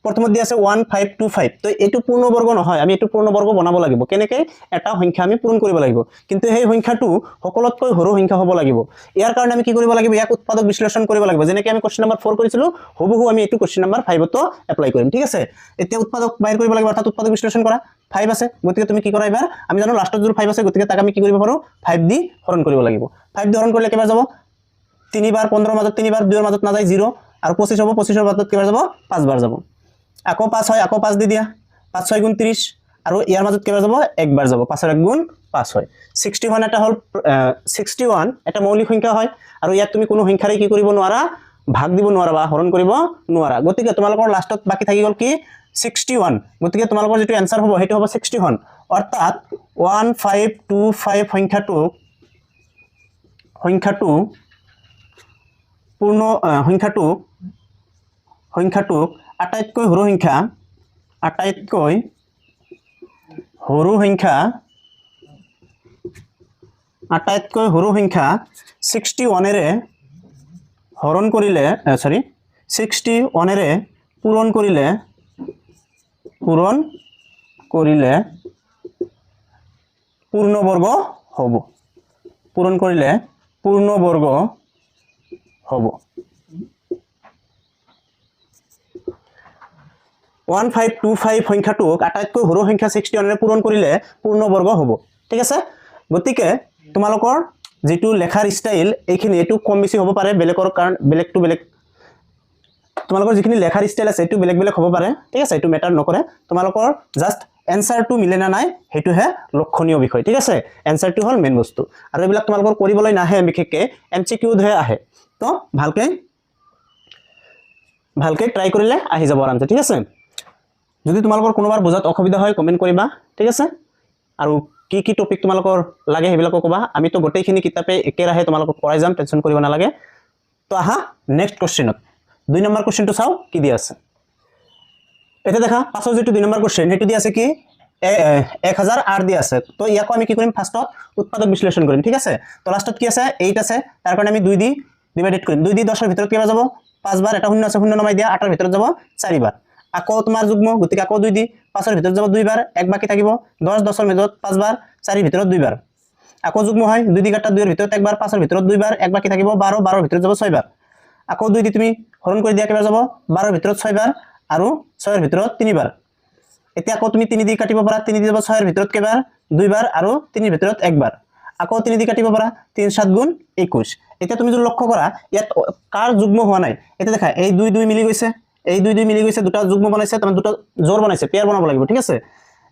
প্ৰথমত দি আছে 1525 তো এইটো পূৰ্ণবৰ্গ নহয় আমি এইটো পূৰ্ণবৰ্গ বনাব লাগিব কেনেকৈ এটা সংখ্যা আমি পূৰণ কৰিব লাগিব কিন্তু সেই সংখ্যাটো সকলোতকৈ সৰু সংখ্যা হ'ব লাগিব ইয়াৰ কাৰণে আমি কি কৰিব লাগিব ইয়াক উৎপাদক বিশ্লেষণ কৰিব লাগিব যেনেকৈ আমি কোশ্চেন নম্বৰ 4 কৰিছিলো হুবহু আমি এইটো কোশ্চেন নম্বৰ 5 তো এপ্লাই কৰিম ঠিক আছে এতিয়া উৎপাদক বাহিৰ কৰিব লাগিব অৰ্থাৎ উৎপাদক বিশ্লেষণ কৰা 5 আছে গতিকে তুমি কি কৰা এবাৰ আমি জানো লাষ্টত যোৰ 5 আছে গতিকে তাক আমি কি কৰিব পাৰো 5 দি হৰণ কৰিব লাগিব 5 দি হৰণ কৰিলে কেবাৰ যাব 3 বাৰ 15 মাজত 3 বাৰ 2 মাজত না যায় 0 আৰু 25 হ'ব 25 ৰ মাজত কেবাৰ যাব 5 বাৰ যাব আকৌ 5 হয় আকৌ 5 দি দিয়া 5 6 গুণ 30 আৰু ইয়াৰ মাজত কেবাৰ যাব একবাৰ যাব 5 ৰ 1 গুণ 5 হয় 61 এটা হল 61 এটা মৌলিক সংখ্যা হয় আৰু ইয়াত তুমি কোনো সংখ্যাৰে কি কৰিব নোৱাৰা ভাগ দিব নোৱাৰা বা হৰণ কৰিব নোৱাৰা গতিকে তোমালোকৰ লাষ্টত বাকি থাকি গল কি 61 গতিকে তোমালোকৰ যেটো आंसर হ'ব হেতু হ'ব 61 অৰ্থাৎ 1525 সংখ্যাটো পূৰ্ণ সংখ্যাটো আটাইতকৈ সৰু সংখ্যা 61 এৰে হৰণ কৰিলে 61 এৰে পূৰণ কৰিলে পূৰ্ণবৰ্গ হ'ব 1525 সংখ্যাটোক আটাইতকৈ সৰু সংখ্যা 61 এৰে পূৰণ কৰিলে পূৰ্ণবৰ্গ হ'ব ঠিক আছে গতিকে তোমালোকৰ যেটো লেখাৰ স্টাইল এইখিনি এটো কম বেছি হ'ব পাৰে বেলেগৰ কাৰণ বেলেগ টু বেলেগ তোমালোকৰ যিখিনি লেখাৰ স্টাইল আছে এটো বেলেগ হ'ব পাৰে ঠিক আছে এটো মেটাৰ নকৰে তোমালোকৰ জাস্ট এনসাৰটো মিলে না নাই হেতুহে লক্ষণীয় বিষয় ঠিক আছে এনসাৰটো হল মেইন বস্তু আৰু এইবিলাক তোমালোকৰ কৰিবলৈ নাহে বিশেষকে এমসিকিউ ধে আহে তো ভালকে ট্ৰাই কৰিলে আহি যাব আৰামছে ঠিক আছে যদি তোমালোকৰ কোনোবাৰ বুজাত অসুবিধা হয় কমেন্ট কৰিবা ঠিক আছে আৰু কি টপিক তোমালোকৰ লাগে হেবিলাক কবা আমি তো গোটেইখিনি কিতাপে একেৰাহে তোমালোকক পঢ়াই যাম টেনশন কৰিব নালাগে তো আহা নেক্সট কোশ্চেনত 2 নম্বৰ কোশ্চেনটো চাও কি দি আছে এটা দেখা পাছৰ যেটো 2 নম্বৰ কোশ্চেন হেতু দি আছে কি 1008 দি আছে তো ইয়াকো আমি কি কৰিম ফাৰ্স্টত উৎপাদক বিশ্লেষণ কৰিম ঠিক আছে তো লাষ্টত কি আছে 8 আছে তাৰ কাৰণে আমি 2 দি ডিভাইডেড কৰিম 2 দি 10 ৰ ভিতৰত কেবা যাব 5 বাৰ এটা শূন্য আছে শূন্য নমাই দিয়া 8 ৰ ভিতৰত যাব 4 বাৰ আকৌ তোমাৰ যুগ্ম গতিকে আকৌ 2 দি 5 ৰ ভিতৰত যাব 2 বাৰ এক বাকি থাকিব 10 10 ৰ ভিতৰত 5 বাৰ 4 ৰ ভিতৰত 2 বাৰ আকৌ যুগ্ম হয় 2 দি কাটা 2 ৰ ভিতৰত একবাৰ 5 ৰ ভিতৰত 2 বাৰ এক বাকি থাকিব 12 12 ৰ ভিতৰত যাব 6 বাৰ আকৌ 2 দি তুমি হৰণ কৰি দিয়া কেবাৰ যাব 12 ৰ ভিতৰত 6 বাৰ আৰু 6 ৰ ভিতৰত 3 বাৰ এতিয়া আকৌ তুমি 3 দি কাটিব পাৰা 3 দি যাব 6 ৰ ভিতৰত কেবাৰ 2 বাৰ আৰু 3 ৰ ভিতৰত একবাৰ আকৌ 3 দি কাটিব পাৰা 3 7 গুণ 21 এতিয়া তুমি যদি লক্ষ্য কৰা ইয়াত কাৰ যুগ্ম হোৱা নাই এটা দেখা এই 2 2 মিলি গৈছে এই 2 2 মিলি গৈছে দুটা যুগ্ম বনাইছে তাৰ দুটা জোৰ বনাইছে পেয়াৰ বনাব লাগিব ঠিক আছে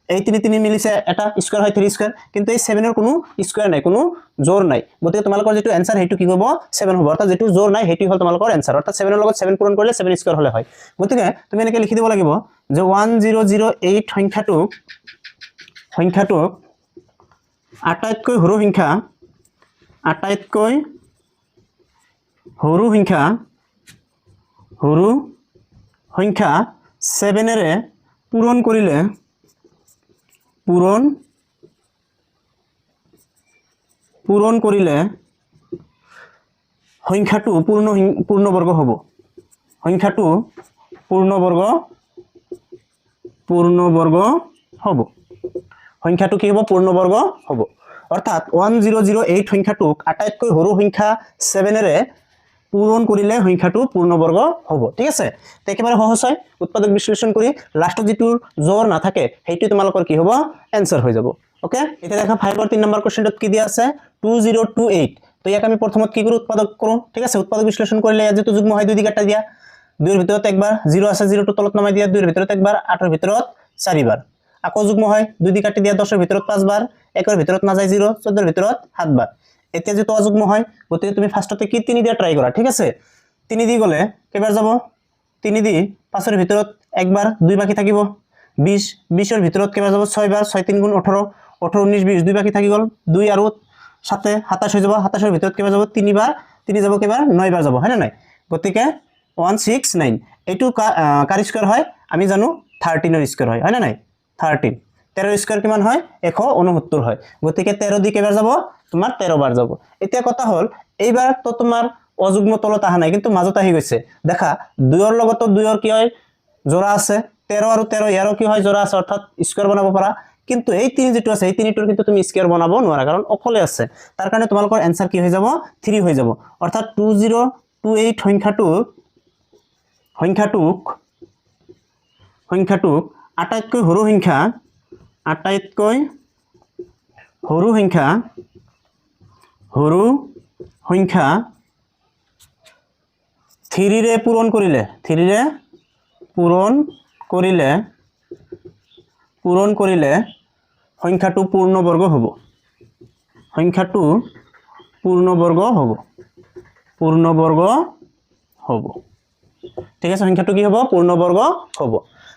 এই 3 3 মিলিছে এটা স্কয়ার হয় 3 স্কয়ার কিন্তু এই 7 এর কোনো স্কয়ার নাই কোনো জোর নাই গতিকে তোমালোকৰ যেটো आंसर হেতু কি হ'ব 7 হ'ব অৰ্থাৎ যেটো জোৰ নাই হেতু হল তোমালোকৰ आंसर অৰ্থাৎ 7 এৰ লগত 7 পূৰণ কৰিলে 7 স্কয়ার হলে হয় গতিকে তুমি এনেকৈ লিখি দিব লাগিব যে 1008 সংখ্যাটো আটাইতকৈ সৰু সংখ্যা 7 এৰে পূৰণ কৰিলে সংখ্যাটো পূৰ্ণবৰ্গ হ'ব সংখ্যাটো পূৰ্ণবৰ্গ কি হ'ব পূৰ্ণবৰ্গ হ'ব অৰ্থাৎ 1008 সংখ্যাটোক আটাইতকৈ সৰু সংখ্যা 7 এৰে পূৰণ কৰিলে সংখ্যাটো পূৰ্ণবৰ্গ হ'ব ঠিক আছে তে একেবাৰে সহজ হয় উৎপাদক বিশ্লেষণ কৰি লাষ্টত যেটো জোৰ না থাকে হেতু তোমালোকৰ কি হ'ব आंसर হৈ যাব ওকে এটা দেখা 5 ৰ 3 নম্বৰ কোশ্চেনত কি দিয়া আছে 2028 তো ইয়াক আমি প্ৰথমত কি কৰো উৎপাদক কৰো ঠিক আছে উৎপাদক বিশ্লেষণ কৰিলে যেটো যুগ্ম হয় 2 দি কাটা দিয়া 2 ৰ ভিতৰত একবাৰ 0 আছে 0 টো তলত নমাই দিয়া 2 ৰ ভিতৰত একবাৰ 8 ৰ ভিতৰত 4 বাৰ আকৌ যুগ্ম হয় 2 দি কাটি দিয়া 10 ৰ ভিতৰত 5 বাৰ 1 ৰ ভিতৰত না যায় 0 14 ৰ ভিতৰত 7 বাৰ এতিয়া যেটো অযুগ্ম হয় গতিকে তুমি ফাৰ্স্টতে কি 3 দিয়া ট্ৰাই কৰা ঠিক আছে 3 দি গলে কেবাৰ যাব 3 দি 5 ৰ ভিতৰত একবাৰ 2 বাকি থাকিব 20 20 ৰ ভিতৰত কেবাৰ যাব 6 বাৰ 6 3 গুণ 18 18 19 20 2 বাকি থাকি গল 2 আৰু 7 27 হৈ যাব 27 ৰ ভিতৰত কেবাৰ যাব 3 বাৰ 3 যাব কেবাৰ 9 বাৰ যাব হয় না নাই গতিকে 169 এটো কাৰ স্কয়াৰ হয় আমি জানো 13 ৰ স্কয়াৰ হয় না নাই 13 13 ৰ স্কয়াৰ কিমান হয় 169 হয় গতিকে 13 দি কেবাৰ যাব তোমাৰ 13 বাৰ যাব এতিয়া কথা হল এইবাৰ তো তোমাৰ অযুগ্ম তলত আহা নাই কিন্তু মাজত আহি গৈছে দেখা 2 ৰ লগত 2 ৰ কি হয় জোড়া আছে 13 আৰু 13 ইয়াৰো কি হয় জোড়া আছে অৰ্থাৎ স্কয়াৰ বনাব পাৰা কিন্তু এই তিনি যেটো আছে এই তিনিটোৰ কিন্তু তুমি স্কয়াৰ বনাব নোৱাৰা কাৰণ অকলে আছে তাৰ কাৰণে তোমালোকৰ आंसर কি হৈ যাব 3 হৈ যাব অৰ্থাৎ 2028 সংখ্যাটোক আটাইতকৈ সৰু সংখ্যা 3 ৰে পূৰণ কৰিলে সংখ্যাটো পূৰ্ণবৰ্গ হ'ব ঠিক আছে সংখ্যাটো কি হ'ব পূৰ্ণবৰ্গ হ'ব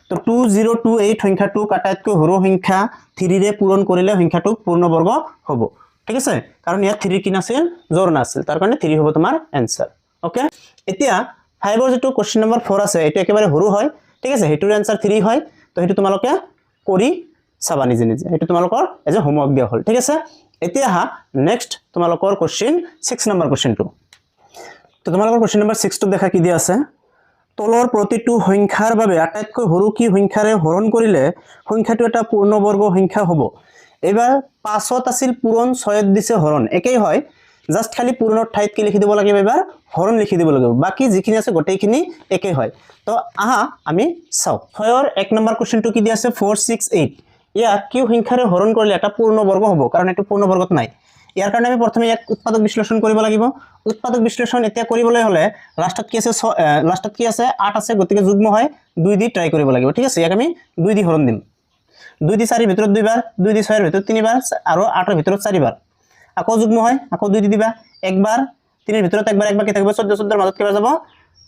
তো 2028 সংখ্যাটো আটাইতকৈ সৰু সংখ্যা 3 ৰে পূৰণ কৰিলে সংখ্যাটো পূৰ্ণবৰ্গ হ'ব ঠিক আছে কাৰণ ইয়াত 3 কি নাছিল জোৰ নাছিল তাৰ কাৰণে 3 হ'ব তোমাৰ आंसर ওকে এতিয়া 5 ৰ যেটো কোশ্চেন নম্বৰ 4 আছে এটো একেবাৰে সৰু হয় ঠিক আছে হেতুৰ आंसर 3 হয় তো হেতু তোমালোকে কৰি চাবা নিজে এটো তোমালোকৰ এজ এ হোমৱৰ্ক দিয়া হল ঠিক আছে এতিয়া নেক্সট তোমালোকৰ কোশ্চেন 6 নম্বৰ কোশ্চেনটো তো তোমালোকৰ কোশ্চেন নম্বৰ 6 টো দেখা কি দিয়া আছে তলৰ প্ৰতিটো সংখ্যাৰ বাবে আটাইতকৈ সৰু কি সংখ্যাৰে হৰণ কৰিলে সংখ্যাটো এটা পূৰ্ণবৰ্গ সংখ্যা হ'ব এবাৰ 5ত আছিল পূৰণ 6ত দিছে হৰণ একেই হয় জাস্ট খালি পূৰণৰ ঠাইত কি লিখি দিব লাগিব এবাৰ হৰণ লিখি দিব লাগিব বাকি যিখিনি আছে গোটেইখিনি একেই হয় তো আহা আমি চাও 6ৰ 1 নম্বৰ কোশ্চেনটো কি দিয়া আছে 468 ইয়া কি সংখ্যাৰে হৰণ কৰিলে এটা পূৰ্ণবৰ্গ হ'ব কাৰণ এটো পূৰ্ণবৰ্গত নাই ইয়াৰ কাৰণে আমি প্ৰথমে এক উৎপাদক বিশ্লেষণ কৰিব লাগিব উৎপাদক বিশ্লেষণ এতিয়া কৰিবলৈ হলে লাষ্টত কি আছে 8 আছে গতিকে যুগ্ম হয় 2 দি ট্ৰাই কৰিব লাগিব ঠিক আছে ইয়াক আমি 2 দি হৰণ দিম 2 দি 4 ৰ ভিতৰত 2 বাৰ 2 দি 6 ৰ ভিতৰত 3 বাৰ আৰু 8 ৰ ভিতৰত 4 বাৰ আকৌ যুগ্ম হয় আকৌ 2 দি দিবা একবাৰ 3 ৰ ভিতৰত একবাৰ বাকি থাকিব 14 14 ৰ মাজত কেবাৰ যাব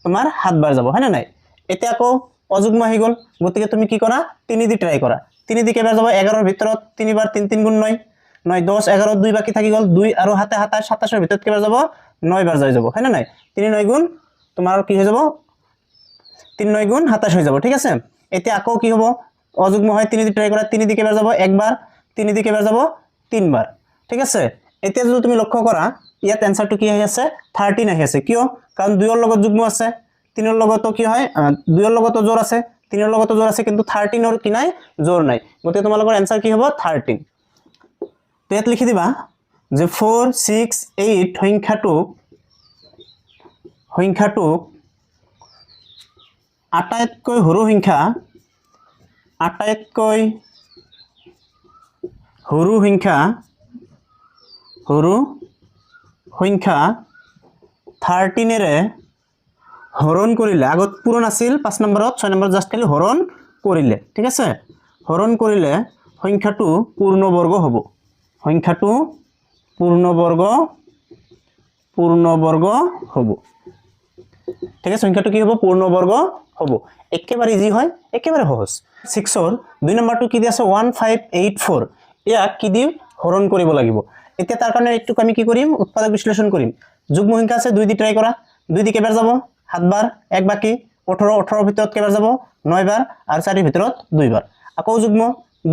তোমাৰ 7 বাৰ যাব হয় না নাই এতিয়া আকৌ অযুগ্ম হৈ গল গতিকে তুমি কি কৰা 3 দি ট্ৰাই কৰা 3 দি কেবাৰ যাব 11 ৰ ভিতৰত 3 বাৰ 3 3 গুণ 9 9 10 11 2 বাকি থাকি গল 2 আৰু 7 27 ৰ ভিতৰত কেবাৰ যাব 9 বাৰ যায় যাব হয় না নাই 3 9 গুণ তোমাৰ কি হৈ যাব 3 9 গুণ 27 হৈ যাব ঠিক আছে এতিয়া আকৌ কি হ'ব অযুগ্ম হয় 3 দি ট্ৰাই কৰা 3 দি কেবাৰ যাব একবাৰ 3 দি কেবাৰ যাব 3 বাৰ ঠিক আছে এতিয়া যদি তুমি লক্ষ্য কৰা ইয়াত आंसरটো কি আহি আছে 13 আহি আছে কিয় কাৰণ 2 ৰ লগত যুগ্ম আছে 3 ৰ লগতো কি হয় 2 ৰ লগতো জোৰ আছে 3 ৰ লগতো জোৰ আছে কিন্তু 13 ৰ কি নাই জোৰ নাই গতে তোমালোকৰ आंसर কি হ'ব 13 তো ইয়াত লিখি দিবা যে 468 সংখ্যাটো আটাইতকৈ সৰু সংখ্যা 13 ৰে হৰণ কৰিলে আগত পূৰণ আছিল 5 নম্বৰত 6 নম্বৰত জাস্ট খালি হৰণ কৰিলে ঠিক আছে হৰণ কৰিলে সংখ্যাটো পূৰ্ণবৰ্গ হ'ব ঠিক আছে সংখ্যাটো কি হ'ব পূৰ্ণবৰ্গ হ'ব একেবাৰে ইজি হয় একেবাৰে সহজ 6 ৰ 2 নম্বৰটো কি দি আছে 1584 ইয়াক কি দি হৰণ কৰিব লাগিব এতিয়া তাৰ কাৰণে একটু আমি কি কৰিম উৎপাদক বিশ্লেষণ কৰিম যুগ্ম সংখ্যা আছে 2 দি ট্ৰাই কৰা 2 দি কেবাৰ যাব 7 বাৰ এক বাকি 18 18 ৰ ভিতৰত কেবাৰ যাব 9 বাৰ আৰু 4 ৰ ভিতৰত 2 বাৰ আকৌ যুগ্ম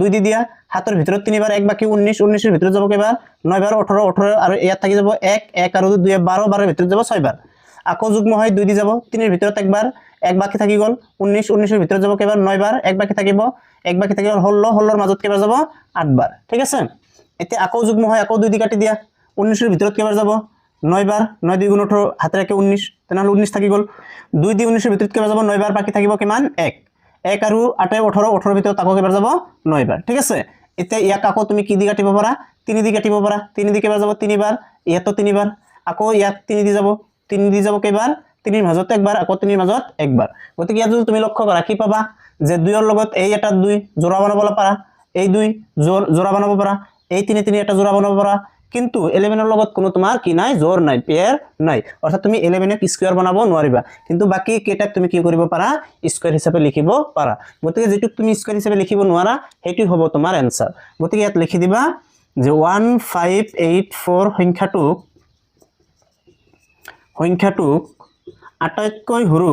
2 দি দিয়া 7 ৰ ভিতৰত 3 বাৰ এক বাকি 19 19 ৰ ভিতৰত যাব কেবাৰ 9 বাৰ 18 18 আৰু ইয়াত থাকি যাব 1 1 আৰু 2 12 12 ৰ ভিতৰত যাব 6 বাৰ আকৌ যুগ্ম হয় 2 দি যাব 3 ৰ ভিতৰত একবাৰ এক বাকি থাকি গল 19 19 ৰ ভিতৰত যাব কেবাৰ 9 বাৰ এক বাকি থাকিব 16 16 ৰ মাজত কেবাৰ যাব 8 বাৰ ঠিক আছে এতিয়া আকৌ যুগ্ম হয় আকৌ 2 দি কাটি দিয়া 19 ৰ ভিতৰত কেবাৰ যাব 9 বাৰ 9 2 গুণ 18 হাতেৰে 19 তেনাল 19 থাকি গল 2 দি 19 ৰ ভিতৰত কেবাৰ যাব 9 বাৰ বাকি থাকিব কিমান 1 1 আৰু 8 18 18 ৰ ভিতৰত আকৌ কেবাৰ যাব 9 বাৰ ঠিক আছে এতিয়া ইয়াক আকৌ তুমি কি দি কাটিব পাৰা 3 দি কাটিব পাৰা 3 দি কেবাৰ যাব 3 বাৰ ইয়াতো 3 বাৰ আকৌ ইয়াক 3 দি যাব কেবাৰ 3 ৰ মাজত একবাৰ আকৌ 3 ৰ মাজত একবাৰ গতিকে ইয়াত যদি তুমি লক্ষ্য কৰা কি পাবা যে 2 ৰ লগত এই এটা 2 জোড়া বনাব পাৰা এই 2 জোড়া বনাব পাৰা এই 3 3 এটা জোড়া বনাব পাৰা কিন্তু 11 ৰ লগত কোনো তোমাৰ কি নাই জোৰ নাই পেয়াৰ নাই অৰ্থাৎ তুমি 11 ক স্কয়াৰ বনাব নোৱাৰিবা কিন্তু বাকি কেটাক তুমি কি কৰিব পাৰা স্কয়াৰ হিচাপে লিখিব পাৰা গতিকে যেটুক তুমি স্কয়াৰ হিচাপে লিখিব নোৱাৰা হেতু হ'ব তোমাৰ आंसर গতিকে ইয়াত লিখি দিবা যে 1584 সংখ্যাটো আটাইতকৈ সৰু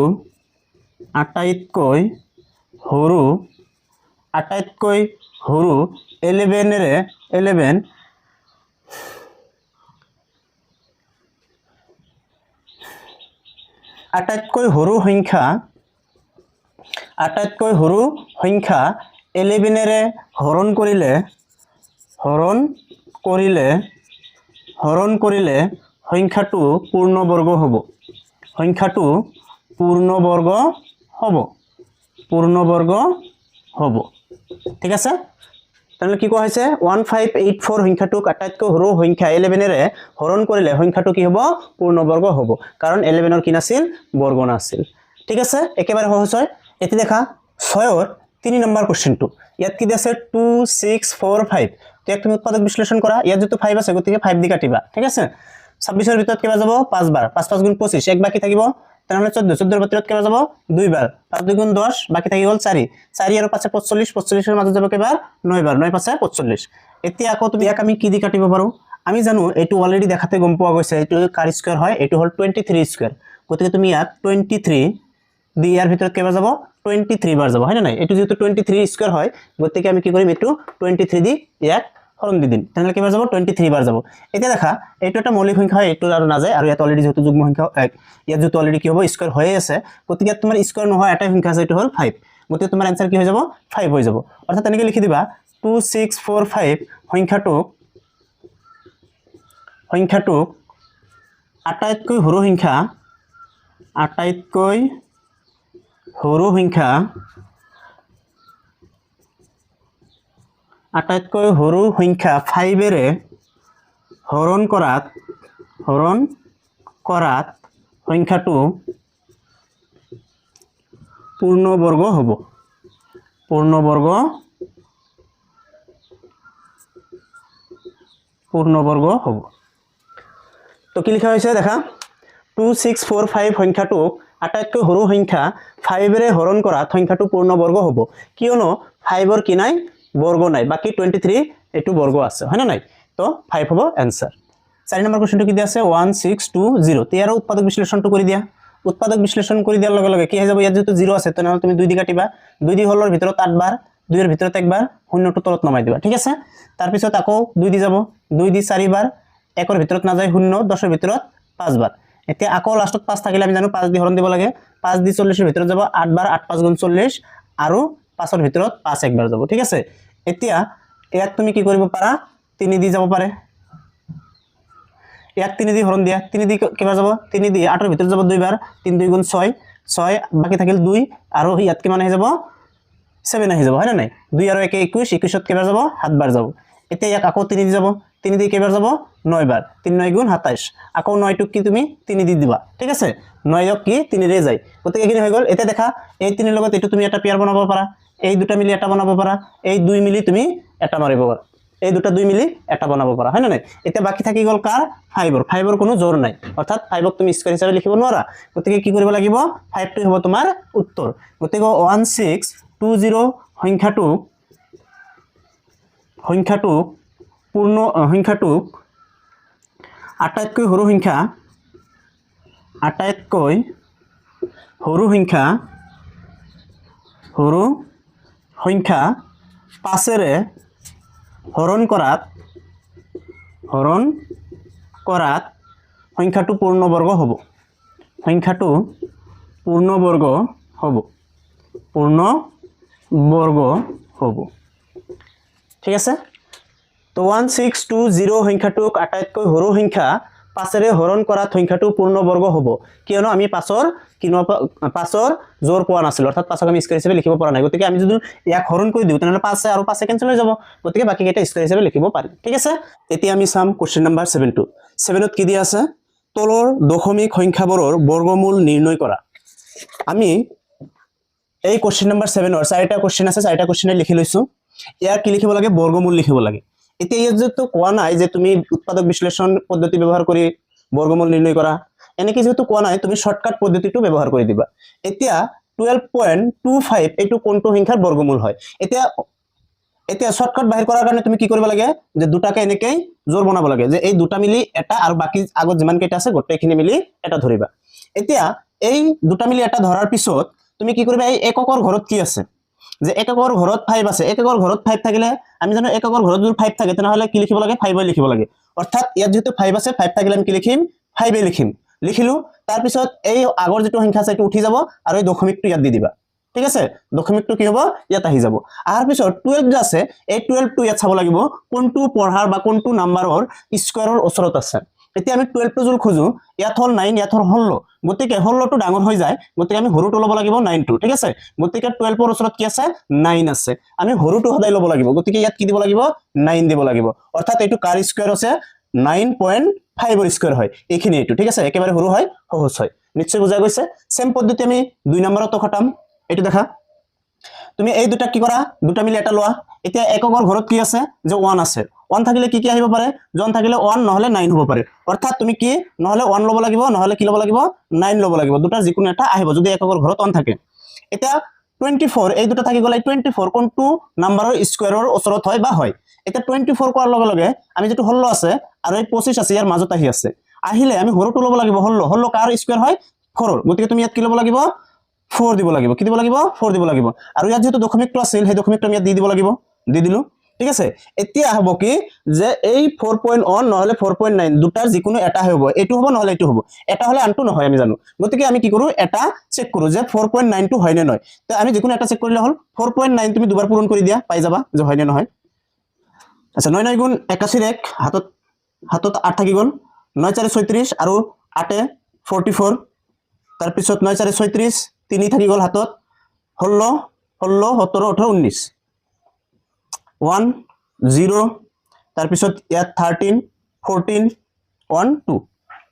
11 আটাইতকৈ সৰু সংখ্যা আটাইতকৈ সৰু সংখ্যা 11 ৰে হৰণ কৰিলে সংখ্যাটো পূৰ্ণবৰ্গ হ'ব। সংখ্যাটো পূৰ্ণবৰ্গ হ'ব। ঠিক আছে, তাহলে কি কোৱা হৈছে 1584 সংখ্যাটোক আটাইতকৈ সৰু সংখ্যা 11 ৰে হৰণ কৰিলে সংখ্যাটো কি হ'ব পূৰ্ণবৰ্গ হ'ব, কাৰণ 11 কি নাছিল বৰ্গ নাছিল। ঠিক আছে, একেবাৰে সহজ হয়। এটি দেখা 6ৰ 3 নম্বৰ কোশ্চেনটো, ইয়াত কি আছে 2 6 4 5। তো এক তুমি উৎপাদক বিশ্লেষণ কৰা, ইয়াত যেটো 5 আছে গতিকে 5 দি কাটিবা। ঠিক আছে, 26 ৰ ভিতৰত কেবা যাব 5 বাৰ, 5 5 গুণ 25, এক বাকি থাকিব, তাহলে 14 14 ৰ ভিতৰত কেবা যাব 2 বাৰ, 5 2 গুণ 10, বাকি থাকি গল 4 4 আৰু 5 45, 45 ৰ মাজত যাব কেবা 9 বাৰ, 9 5 45। এতিয়া আকৌ তুমি ইয়াক আমি কি দি কাটিব পাৰো, আমি জানো এইটো অলৰেডি দেখাতে গম পোৱা গৈছে এইটো কাৰ স্কয়াৰ হয়, এইটো হল 23 স্কয়াৰ। গতিকে তুমি ইয়াক 23 দি ইয়াৰ ভিতৰত কেবা যাব 23 বাৰ যাব, হয় না নাই? এইটো যেহেতু 23 স্কয়াৰ হয় গতিকে আমি কি কৰিম এইটো 23 দি ইয়াক হৰণ দি দিম, তাহলে কেবা যাব 23 বাৰ যাব। এতিয়া দেখা এইটো এটা মৌলিক সংখ্যা হয়, এইটো আৰু না যায়, আৰু ইয়াত অলৰেডি যেহেতু যুগ্ম সংখ্যা ইয়াত যেহেতু অলৰেডি কি হ'ব স্কয়াৰ হয়ে আছে, গতিকে তোমাৰ স্কয়াৰ নহয় এটা সংখ্যা আছে, এইটো হল 5। গতিকে তোমাৰ आंसर কি হৈ যাব 5 হৈ যাব। অৰ্থাৎ এনেকৈ লিখি দিবা 2645 সংখ্যাটোক আটাইতকৈ সৰু সংখ্যা 5 ৰে হৰণ কৰাত সংখ্যাটো পূৰ্ণবৰ্গ হ'ব। তো কি লিখা হৈছে দেখা 2645 সংখ্যাটোক আটাইতকৈ সৰু সংখ্যা 5 ৰে হৰণ কৰাত সংখ্যাটো পূৰ্ণবৰ্গ হ'ব, কিয়নো 5 ৰ কি নাই বৰ্গ নাই, বাকি 23 এটো বৰ্গ আছে, হয় না নাই? তো 5 হ'ব आंसर। 4 নম্বৰ কোশ্চেনটো কি দিয়া আছে 1620। তেয়াৰ উৎপাদক বিশ্লেষণটো কৰি দিয়া। উৎপাদক বিশ্লেষণ কৰি দিয়াৰ লগে লগে কি হৈ যাব, ইয়াত যেটো 0 আছে তেনে তুমি 2 দি কাটিবা, 2 দি হলৰ ভিতৰত 8 বাৰ, 2 এৰ ভিতৰত একবাৰ, শূন্যটো তলত নামাই দিবা। ঠিক আছে, তাৰ পিছত আকৌ 2 দি যাব, 2 দি 4 বাৰ, 1 ৰ ভিতৰত না যায় শূন্য, 10 ৰ ভিতৰত 5 বাৰ। এতিয়া আকৌ লাষ্টত 5 থাকিলে আমি জানো 5 দি হৰণ দিব লাগে, 5 দি 40 ৰ ভিতৰত যাব 8 বাৰ, 8 5 গুণ 40, আৰু 5 ৰ ভিতৰত 5 একবাৰ যাব। ঠিক আছে, এতিয়া ইয়াক তুমি কি কৰিব পাৰা 3 দি যাব পাৰে, ইয়াক 3 দি হৰণ দিয়া, 3 দি কিবা যাব 3 দি 8 ৰ ভিতৰত যাব 2 বাৰ, 3 2 গুণ 6, 6 বাকি থাকিল 2, আৰু ইয়াত কিমান আহি যাব 7 আহি যাব, হয় না নাই? 2 আৰু 1 21, 21ত কেবাৰ যাব 7 বাৰ যাব। এতিয়া ইয়াক আকৌ 3 দি যাব, 3 দি কেবাৰ যাব 9 বাৰ, 3 9 গুণ 27, আকৌ 9 টুক কি তুমি 3 দি দিবা। ঠিক আছে, 9 কি 3 ৰে যায়, গতিকে এখিনি হৈ গল। এতিয়া দেখা এই 3 ৰ লগত এইটো তুমি এটা পেয়াৰ বনাব পাৰা, এই দুটা মিলি এটা বনাব পাৰা, এই 2 মিলি তুমি এটা মাৰিব পাৰা, এই দুটা 2 মিলি এটা বনাব পাৰা, হয় না নাই? এতিয়া বাকি থাকি গল কাৰ 5 ৰ কোনো জোৰ নাই, অৰ্থাৎ 5 ক তুমি স্কয়াৰ হিচাপে লিখিব নোৱাৰা, গতিকে কি কৰিব লাগিব 5 টো হ'ব তোমাৰ উত্তৰ। গতিকে 1620 সংখ্যাটোক আটাইতকৈ সৰু সংখ্যা 5 ৰে হৰণ কৰাত সংখ্যাটো পূৰ্ণবৰ্গ হ'ব। ঠিক আছে, তো 1620 সংখ্যাটোক আটাইতকৈ সৰু সংখ্যা 5 ৰে হৰণ কৰাত সংখ্যাটো পূৰ্ণবৰ্গ হ'ব, কিয়নো আমি 5ৰ জোৰ পোৱা নাছিল, অৰ্থাৎ 5ক আমি স্কয়াৰ হিচাপে লিখিব পৰা নাই। গতিকে আমি যদি ইয়াক হৰণ কৰি দিও তেনেহলে 5 আৰু 5 কেনসেল হৈ যাব, গতিকে বাকি কেইটা স্কয়াৰ হিচাপে লিখিব পাৰি। ঠিক আছে, এতিয়া আমি চাম কোশ্চেন নম্বৰ 7 টো। 7ত কি দিয়া আছে, তলৰ দশমিক সংখ্যাবোৰৰ বৰ্গমূল নিৰ্ণয় কৰা। আমি এই কোশ্চেন নম্বৰ 7ৰ 4টা কোশ্চেন আছে, 4টা কোশ্চেনে লিখি লৈছো। ইয়াৰ কি লিখিব লাগে বৰ্গমূল লিখিব লাগে। এতিয়া ইয়াত যেটো কোৱা নাই যে তুমি উৎপাদক বিশ্লেষণ পদ্ধতি ব্যৱহাৰ কৰি বৰ্গমূল নিৰ্ণয় কৰা, এনেকৈ যেটো কোৱা নাই তুমি শৰ্টকাট পদ্ধতিটো ব্যৱহাৰ কৰি দিবা। এতিয়া 12.25 এইটো কোনটো সংখ্যাৰ বৰ্গমূল হয়। এতিয়া শৰ্টকাট বাহিৰ কৰাৰ কাৰণে তুমি কি কৰিব লাগে যে দুটাকে এনেকৈ জোৰ বনাব লাগে, যে এই দুটা মিলি এটা আৰু বাকি আগত যিমান কেইটা আছে গোটেইখিনি মিলি এটা ধৰিবা। এতিয়া এই দুটা মিলি এটা ধৰাৰ পিছত তুমি কি কৰিবা, এই এককৰ ঘৰত কি আছে, যে এককৰ ঘৰত 5 আছে, এককৰ ঘৰত 5 থাকিলে আমি জানো এককৰ ঘৰত যদি 5 থাকে তেনেহলে কি লিখিব লাগে 5 লিখিব লাগে। অৰ্থাৎ ইয়াত যেহেতু 5 আছে 5 থাকিলে আমি কি লিখিম 5 লিখিম, লিখিলো। তাৰ পিছত এই আগৰ যেটো সংখ্যা আছে এটো উঠি যাব আৰু এই দশমিকটো ইয়াত দি দিবা। ঠিক আছে দশমিকটো কি হ'ব ইয়াত আহি যাব আহাৰ পিছত 12 যে আছে এই 12 টো ইয়াত চাব লাগিব কোনটো পঢ়াৰ বা কোনটো নাম্বাৰৰ স্কয়াৰৰ ওচৰত আছে এতিয়া আমি 12 টো জুল খুজু ইয়াত হল 9 ইয়াত হল 16 গতিকে 16 টো ডাঙৰ হৈ যায় গতিকে আমি হৰুটো ল'ব লাগিব 9 টো ঠিক আছে গতিকে 12 ৰ ওচৰত কি আছে 9 আছে আমি হৰুটো সদায় ল'ব লাগিব গতিকে ইয়াত কি দিব লাগিব 9 দিব লাগিব অৰ্থাৎ এইটো কাৰ স্কয়াৰ আছে 9.5 ৰ স্কয়াৰ হয় এইখিনি এইটো ঠিক আছে একেবাৰে হৰু হয় সহজ হয় নিশ্চয় বুজা গৈছে সেম পদ্ধতি আমি 2 নম্বৰতো খটাম এটো দেখা তুমি এই দুটা কি কৰা দুটা মিলি এটা লোৱা এতিয়া এককৰ ঘৰত কি আছে যে 1 আছে 1 থাকিলে কি কি আহিব পাৰে জন থাকিলে 1 নহলে 9 হ'ব পাৰে অৰ্থাৎ তুমি কি নহলে 1 ল'ব লাগিব নহলে কি ল'ব লাগিব 9 ল'ব লাগিব দুটা যিকোনো এটা আহিব যদি এককৰ ঘৰত 1 থাকে এতিয়া 24 এই দুটা থাকি গলে 24 কোনটো নাম্বাৰৰ স্কয়াৰৰ ওচৰত হয় বা হয় এটা 24 কোৱাৰ লগে লগে আমি যেটো 16 আছে আৰু এই 25 আছে ইয়াৰ মাজত আহি আছে আহিলে আমি হৰুটো ল'ব লাগিব 16 কাৰ স্কয়াৰ হয় 4 গতিকে তুমি ইয়াত কি ল'ব লাগিব 4 দিব লাগিব কি দিব লাগিব 4 দিব লাগিব আৰু ইয়াত যেটো দশমিকটো আছিল সেই দশমিকটো আমি ইয়াত দি দিব লাগিব দি দিলু ঠিক আছে এতিয়া হ'ব কি যে এই 4.1 নহলে 4.9 দুটাৰ যিকোনো এটা হ'ব এটো হ'ব নহলে এটো হ'ব এটা হলে আনটো নহয় আমি জানো গতিকে আমি কি কৰো এটা চেক কৰো যে 4.9 টো হয় নে নহয় তে আমি যিকোনো এটা চেক কৰিলে হল 4.9 তুমি দুবাৰ পূৰণ কৰি দিয়া পাই যাবা যে হয় নে নহয় আচ্ছা 9 9 গুণ 81 এক হাতত 8 থাকি গল 9 4 36 আৰু 8 44 তাৰ পিছত 9 4 36 3 থাকি গল হাতত 16 17 18 19 1 0 তাৰ পিছত ইয়াত 13 14 1 2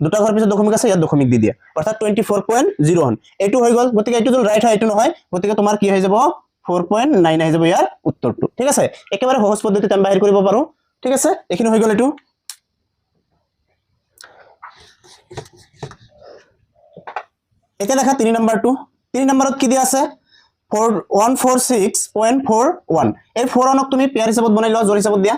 দুটা ঘৰ পিছত দশমিক আছে ইয়াত দশমিক দি দিয়া অৰ্থাৎ 24.01 এটো হৈ গল গতিকে এটো যদি ৰাইট হয় এটো নহয় গতিকে তোমাৰ কি হৈ যাব 4.9 আহি যাব ইয়াৰ উত্তৰটো ঠিক আছে একেবাৰে সহজ পদ্ধতিতে আমি বাহিৰ কৰিব পাৰো ঠিক আছে এখিনি হৈ গল এটো এটা দেখা 3 নম্বৰত কি দিয়া আছে 146.41 এই 4 অনক তুমি পেয়াৰ হিচাপত বনাই লোৱা জোৰ হিচাপত দিয়া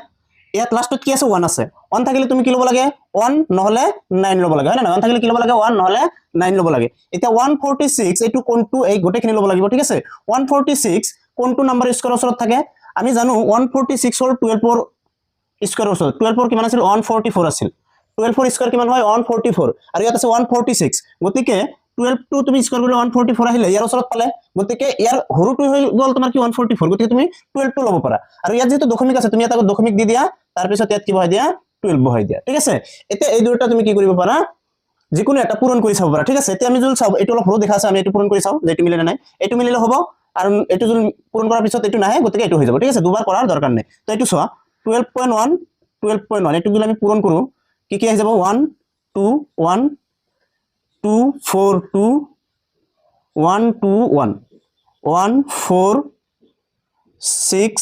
ইয়াত লাষ্টত কি আছে 1 আছে 1 থাকিলে তুমি কি ল'ব লাগে 1 নহলে 9 ল'ব লাগে হয় না 1 থাকিলে কি ল'ব লাগে 1 নহলে 9 ল'ব লাগে এতিয়া 146 এইটো কোনটো এই গোটেখিনি ল'ব লাগিব ঠিক আছে 146 কোনটো নাম্বাৰ স্কয়াৰৰ ওচৰত থাকে আমি জানো 146 হল 12 ৰ স্কয়াৰৰ ওচৰত 12 ৰ কিমান আছিল 144 আছিল 12 ৰ স্কয়াৰ কিমান হয় 144 আৰু ইয়াত আছে 146 গতিকে 12 টো তুমি স্কয়াৰ কৰিলে 144 আহিলে ইয়াৰ ওচৰত পালে গতিকে ইয়াৰ হৰুটো হৈ গল তোমাৰ কি 144 গতিকে তুমি 12 টো ল'ব পাৰা আৰু ইয়াত যেটো দশমিক আছে তুমি এটা দশমিক দি দিয়া তাৰ পিছত ইয়াত কি বহাই দিয়া 12 বহাই দিয়া ঠিক আছে এতিয়া এই দুটা তুমি কি কৰিব পাৰা যিকোনো এটা পূৰণ কৰি চাব পাৰা ঠিক আছে এতিয়া আমি যদি চাও এটো অলপ হৰু দেখা আছে আমি এটো পূৰণ কৰি চাও যে এটো মিলে নাই এটো মিলিলে হ'ব আৰু এটো যদি পূৰণ কৰাৰ পিছত এটো নাহে গতিকে এটো হৈ যাব ঠিক আছে দুবাৰ কৰাৰ দৰকাৰ নাই তো এটো চোৱা 12.1 এটো যদি আমি পূৰণ কৰো কি কি আহি যাব 1 2 1 2 4 2 1 2 1 1 4 6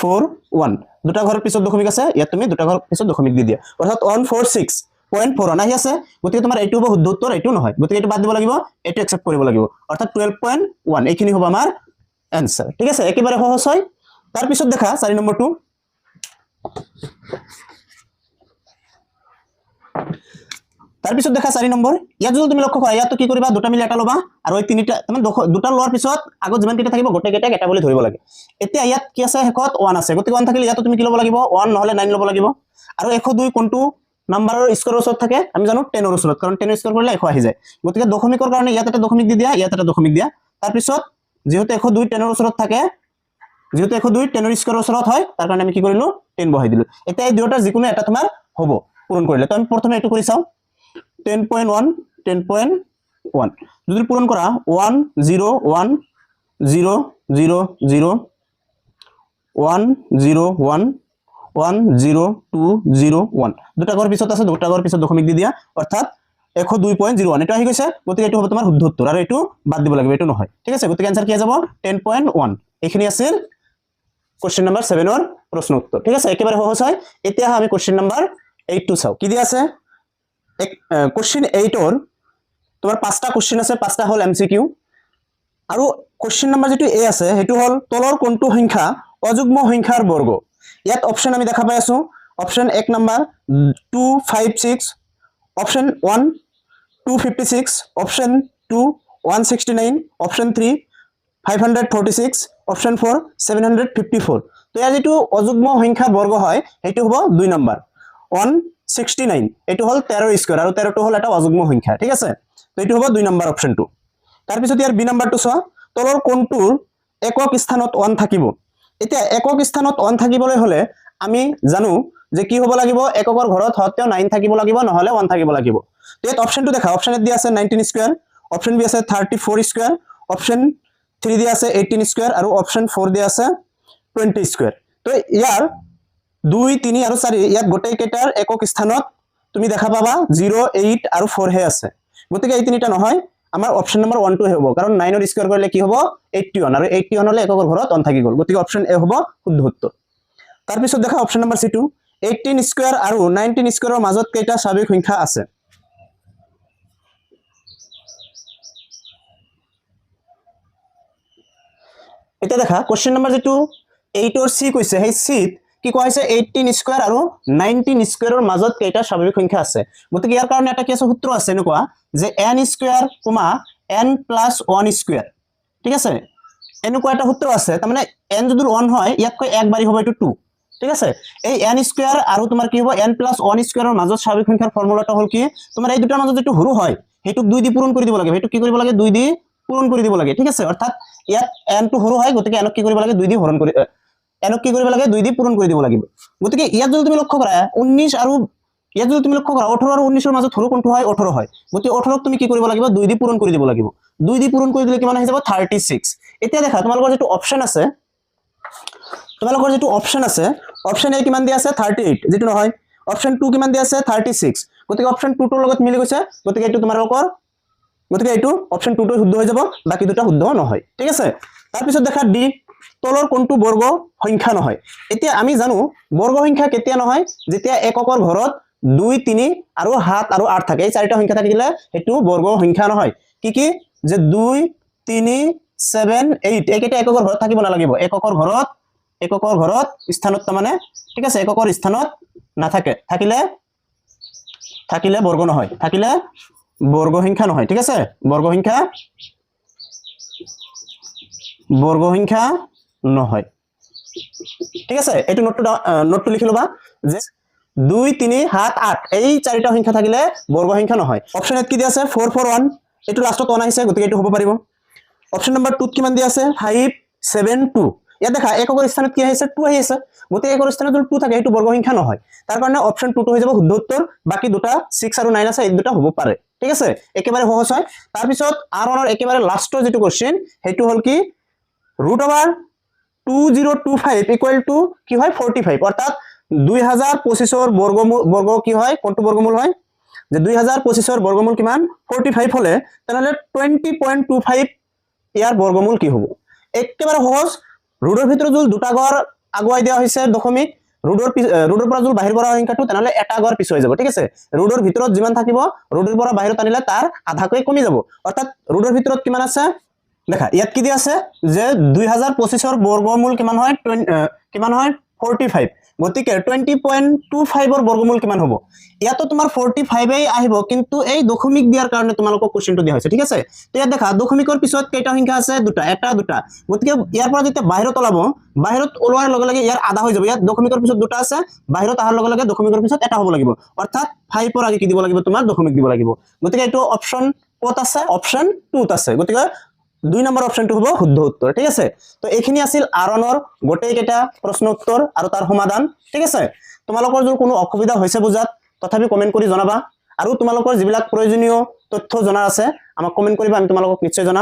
4 1 দুটা ঘৰৰ পিছত দশমিক আছে ইয়াত তুমি দুটা ঘৰৰ পিছত দশমিক দি দিয়া অৰ্থাৎ 146.4 আহি আছে গতিকে তোমাৰ এইটো হ'ব শুদ্ধ উত্তৰ এইটো নহয় গতিকে এইটো বাদ দিব লাগিব এইটো একচেপ্ট কৰিব লাগিব অৰ্থাৎ 12.1 এইখিনি হ'ব আমাৰ आंसर ठीक है एकेबारे सहज হয় তাৰ পিছত দেখা 4 নম্বৰটো তাৰ পিছত দেখা 4 নম্বৰ ইয়া যদি তুমি লক্ষ্য কৰা ইয়াতো কি কৰিবা দুটা মিলি এটা লবা আৰু এই তিনিটা মানে দুটা লোৱাৰ পিছত আগত যিমান কেইটা থাকিব গোটেই কেইটা এটা বুলি ধৰিব লাগে এতিয়া ইয়াত কি আছে হেকত 1 আছে গতিকে 1 থাকিলে ইয়াতো তুমি কি ল'ব লাগিব 1 নহলে 9 ল'ব লাগিব আৰু 102 কোনটো নাম্বাৰৰ স্কয়াৰৰ ওচৰত থাকে আমি জানো 10 ৰ ওচৰত কাৰণ 10 স্কয়াৰ কৰিলে 100 আহি যায় গতিকে দশমিকৰ কাৰণে ইয়াত এটা দশমিক দি দিয়া ইয়াত এটা দশমিক দিয়া তাৰ পিছত যেহেতু 102 10 ৰ ওচৰত থাকে যেহেতু 102 10 ৰ স্কয়াৰৰ ওচৰত হয় তাৰ কাৰণে আমি কি কৰিলো 10 বহাই দিলো এতিয়া এই দুটা যিকোনো এটা তোমাৰ হ'ব পূৰণ কৰিলে তো আমি প্ৰথমে এটো কৰি চাও 10.1 যদি পূৰণ কৰা 1 0 1 0 0 0 1 0 1 1 0 2 0 1 দুটা ঘৰ পিছত আছে দুটা ঘৰ পিছত দশমিক দি দিয়া অৰ্থাৎ 102.01 এটা আহি গৈছে গতিকে এটো হ'ব তোমাৰ শুদ্ধ উত্তৰ আৰু এটো বাদ দিব লাগিব এটো নহয় ঠিক আছে গতিকে आंसर কি যাব 10.1 এইখিনি আছিল কোশ্চেন নাম্বার 7 ৰ প্ৰশ্ন উত্তৰ ঠিক আছে একেবাৰে সহজ হয় এতিয়া আমি কোশ্চেন নাম্বাৰ 8 টো চাও কি দি আছে কোশ্চেন 8 ৰ তোমাৰ পাঁচটা কোশ্চেন আছে পাঁচটা হল এমসিকিউ আৰু কোশ্চেন নাম্বাৰ যেটো এ আছে হেতু হল তলৰ কোনটো সংখ্যা অযুগ্ম সংখ্যাৰ বৰ্গ ইয়াত অপচন আমি দেখা পাই আছো option 1 number 256 option 1 256 option 2 169 option 3 546 option 4 754 তো ইয়াৰ যেটো অযুগ্ম সংখ্যাৰ বৰ্গ হয় হেতু হ'ব 2 নাম্বাৰ 169 এটো হল 13 স্কয়াৰ আৰু 13 টো হল এটা অযুগ্ম সংখ্যা ঠিক আছে তো এটো হ'ব 2 নাম্বার অপচন 2 তাৰ পিছত ইয়াৰ বি নাম্বাৰটো চোৱা তলৰ কোণটোৰ একক স্থানত 1 থাকিব এতিয়া একক স্থানত 1 থাকিবলৈ হলে আমি জানো যে কি হ'ব লাগিব এককৰ ঘৰত হতেও 9 থাকিব লাগিব নহলে 1 থাকিব লাগিব তেত অপশনটো দেখা অপশন এ দি আছে 19 স্কয়াৰ অপশন বি আছে 34 স্কয়াৰ অপশন 3 দি আছে 18 স্কয়াৰ আৰু অপশন 4 দি আছে 20 স্কয়াৰ তো ইয়াৰ 2 3 আৰু 4 ইয়াত গোটেই কেইটাৰ একক স্থানত তুমি দেখা পাবা 0 8 আৰু 4 হে আছে গতিকে এই তিনিটা নহয় আমাৰ অপশন নম্বৰ 1 টো হ'ব কাৰণ 9 ৰ স্কয়াৰ কৰিলে কি হ'ব 81 আৰু 81 হলে এককৰ ঘৰত 1 থাকি গল গতিকে অপশন এ হ'ব শুদ্ধ উত্তৰ তাৰ পিছত দেখা অপশন নম্বৰ সি 2 18 স্কয়াৰ আৰু 19 স্কয়াৰৰ মাজত কেইটা স্বাভাৱিক সংখ্যা আছে এটা দেখা কোশ্চেন নম্বৰ যেটো 8 ৰ সি কৈছে সেই সিত কি কোৱা হৈছে 18 স্কয়াৰ আৰু 19 স্কয়াৰৰ মাজত কেইটা স্বাভাৱিক সংখ্যা আছে গতিকে ইয়াৰ কাৰণে এটা কি আছে সূত্ৰ আছে এনেকুৱা যে n স্কয়াৰ, n + 1 স্কয়াৰ ঠিক আছে এনেকুৱা এটা সূত্ৰ আছে তাৰ মানে n যদি 1 হয় ইয়াতকৈ এক বাৰি হ'ব এটো 2 ঠিক আছে এই n স্কয়াৰ আৰু তোমাৰ কি হ'ব n + 1 স্কয়াৰৰ মাজত স্বাভাৱিক সংখ্যাৰ ফৰ্মুলাটো হল কি তোমাৰ এই দুটাৰ মাজত যেটো হৰু হয় হেতু 2 দি পূৰণ কৰি দিব লাগে হেতু কি কৰিব লাগে 2 দি পূৰণ কৰি দিব লাগে ঠিক আছে অৰ্থাৎ ইয়াত n টো হৰু হয় গতিকে n কি কৰিব লাগে 2 দি হৰণ কৰি n কি কৰিব লাগে 2 দি পূৰণ কৰি দিব লাগিব গতিকে ইয়াত যদি তুমি লক্ষ্য কৰা 19 আৰু ইয়াত যদি তুমি লক্ষ্য কৰা 18 আৰু 19 ৰ মাজত হৰু কোনটো হয় 18 হয় গতিকে 18 ক তুমি কি কৰিব লাগিব 2 দি পূৰণ কৰি দিব লাগিব 2 দি পূৰণ কৰি দিলে কিমান হৈ যাব 36 এতিয়া দেখা তোমালোকৰ যেটো অপচন আছে অপচন এ কিমান দি আছে 38 যেটো নহয় অপচন 2 কিমান দি আছে 36 গতিকে অপচন 2 টোৰ লগত মিলি গৈছে গতিকে এটো তোমালোকৰ গতিকে এটো অপচন 2 টো শুদ্ধ হৈ যাব বাকি দুটা শুদ্ধ নহয় ঠিক আছে তাৰ পিছত দেখা ডি তলৰ কোনটো বৰ্গ সংখ্যা নহয় এতিয়া আমি জানো বৰ্গ সংখ্যা কেতিয়া নহয় যেতিয়া এককৰ ঘৰত 2 3 আৰু 7 আৰু 8 থাকে এই চাৰিটা সংখ্যা থাকিলে হেতু বৰ্গ সংখ্যা নহয় কি যে 2 3 7 8 একেটা এককৰ ঘৰত থাকিব নালাগিব এককৰ ঘৰত স্থানত মানে ঠিক আছে এককৰ স্থানত নাথাকে থাকিলে বৰ্গ নহয় থাকিলে বৰ্গ সংখ্যা নহয় ঠিক আছে বৰ্গ সংখ্যা নহয় ঠিক আছে এটো নোটটো লিখি লবা যে 2 3 7 8 এই চাৰিটা সংখ্যা থাকিলে বৰ্গ সংখ্যা নহয় অপচন এত কি দি আছে 4 4 1 এটো লাষ্টত 1 আহিছে গতিকে এটো হ'ব পাৰিব অপচন নম্বৰ 2 কিমান দি আছে 5 7 2 ইয়াত দেখা এককৰ স্থানত কি আহিছে 2 আহিছে গতিকে এককৰ স্থানত যদি 2 থাকে এটো বৰ্গ সংখ্যা নহয় তাৰ কাৰণে অপচন 2 টো হৈ যাব শুদ্ধ উত্তৰ বাকি দুটা 6 আৰু 9 আছে এই দুটা হ'ব পাৰে ঠিক আছে একেবাৰে সহজ হয় তাৰ পিছত r1 ৰ একেবাৰে লাষ্টৰ যেটো কোশ্চেন হেতু হল কি √2025 ইকুৱেল টু কি হয় 45 অৰ্থাৎ 2025 ৰ বৰ্গ কি হয় কোনটো বৰ্গমূল হয় যে 2025 ৰ বৰ্গমূল কিমান 45 হলে তেনহলে 20.25 ইয়াৰ বৰ্গমূল কি হ'ব একেবাৰে সহজ ৰুটৰ ভিতৰত যদি দুটা ঘৰ আগুৱাই দিয়া হৈছে দশমিক ৰুটৰ পৰা যদি বাহিৰ কৰা সংখ্যাটো তেনহলে এটা ঘৰ পিছুৱাই যাব ঠিক আছে ৰুটৰ ভিতৰত যিমান থাকিব ৰুটৰ পৰা বাহিৰত আনিলে তাৰ আধাকৈ কমি যাব অৰ্থাৎ ৰুটৰ ভিতৰত কিমান আছে দেখা ইয়াত কি দি আছে যে 2025 ৰ বৰ্গমূল কিমান হয় 45 গতিকে 20.25 ৰ বৰ্গমূল কিমান হ'ব ইয়াতো তোমাৰ 45 এই আহিব কিন্তু এই দশমিক দিয়াৰ কাৰণে তোমালোকক কোশ্চেনটো দিয়া হৈছে ঠিক আছে তো ইয়াত দেখা দশমিকৰ পিছত কেইটা সংখ্যা আছে দুটা এটা দুটা গতিকে ইয়াৰ পৰা যেতিয়া বাহিৰত ওলোৱাৰ লগে লগে ইয়াৰ আধা হৈ যাব ইয়াত দশমিকৰ পিছত দুটা আছে বাহিৰত আহাৰ লগে লগে দশমিকৰ পিছত এটা হ'ব লাগিব অৰ্থাৎ 5 ৰ আগে কি দিব লাগিব তোমাৰ দশমিক দিব লাগিব গতিকে এটো অপচন ক'ত আছে অপচন 2 ত আছে গতিকে 2 নম্বৰ অপচনটো হ'ব শুদ্ধ উত্তৰ ঠিক আছে তো এইখিনি আছিল r1 ৰ গোটেই কেইটা প্ৰশ্ন উত্তৰ আৰু তাৰ সমাধান ঠিক আছে তোমালোকৰ যদি কোনো অসুবিধা হৈছে বুজাত তথাপি কমেন্ট কৰি জনাবা আৰু তোমালোকৰ যিবিলাক প্ৰয়োজনীয় তথ্য জনা আছে আমাক কমেন্ট কৰিবা আমি তোমালোকক নিশ্চয় জনাম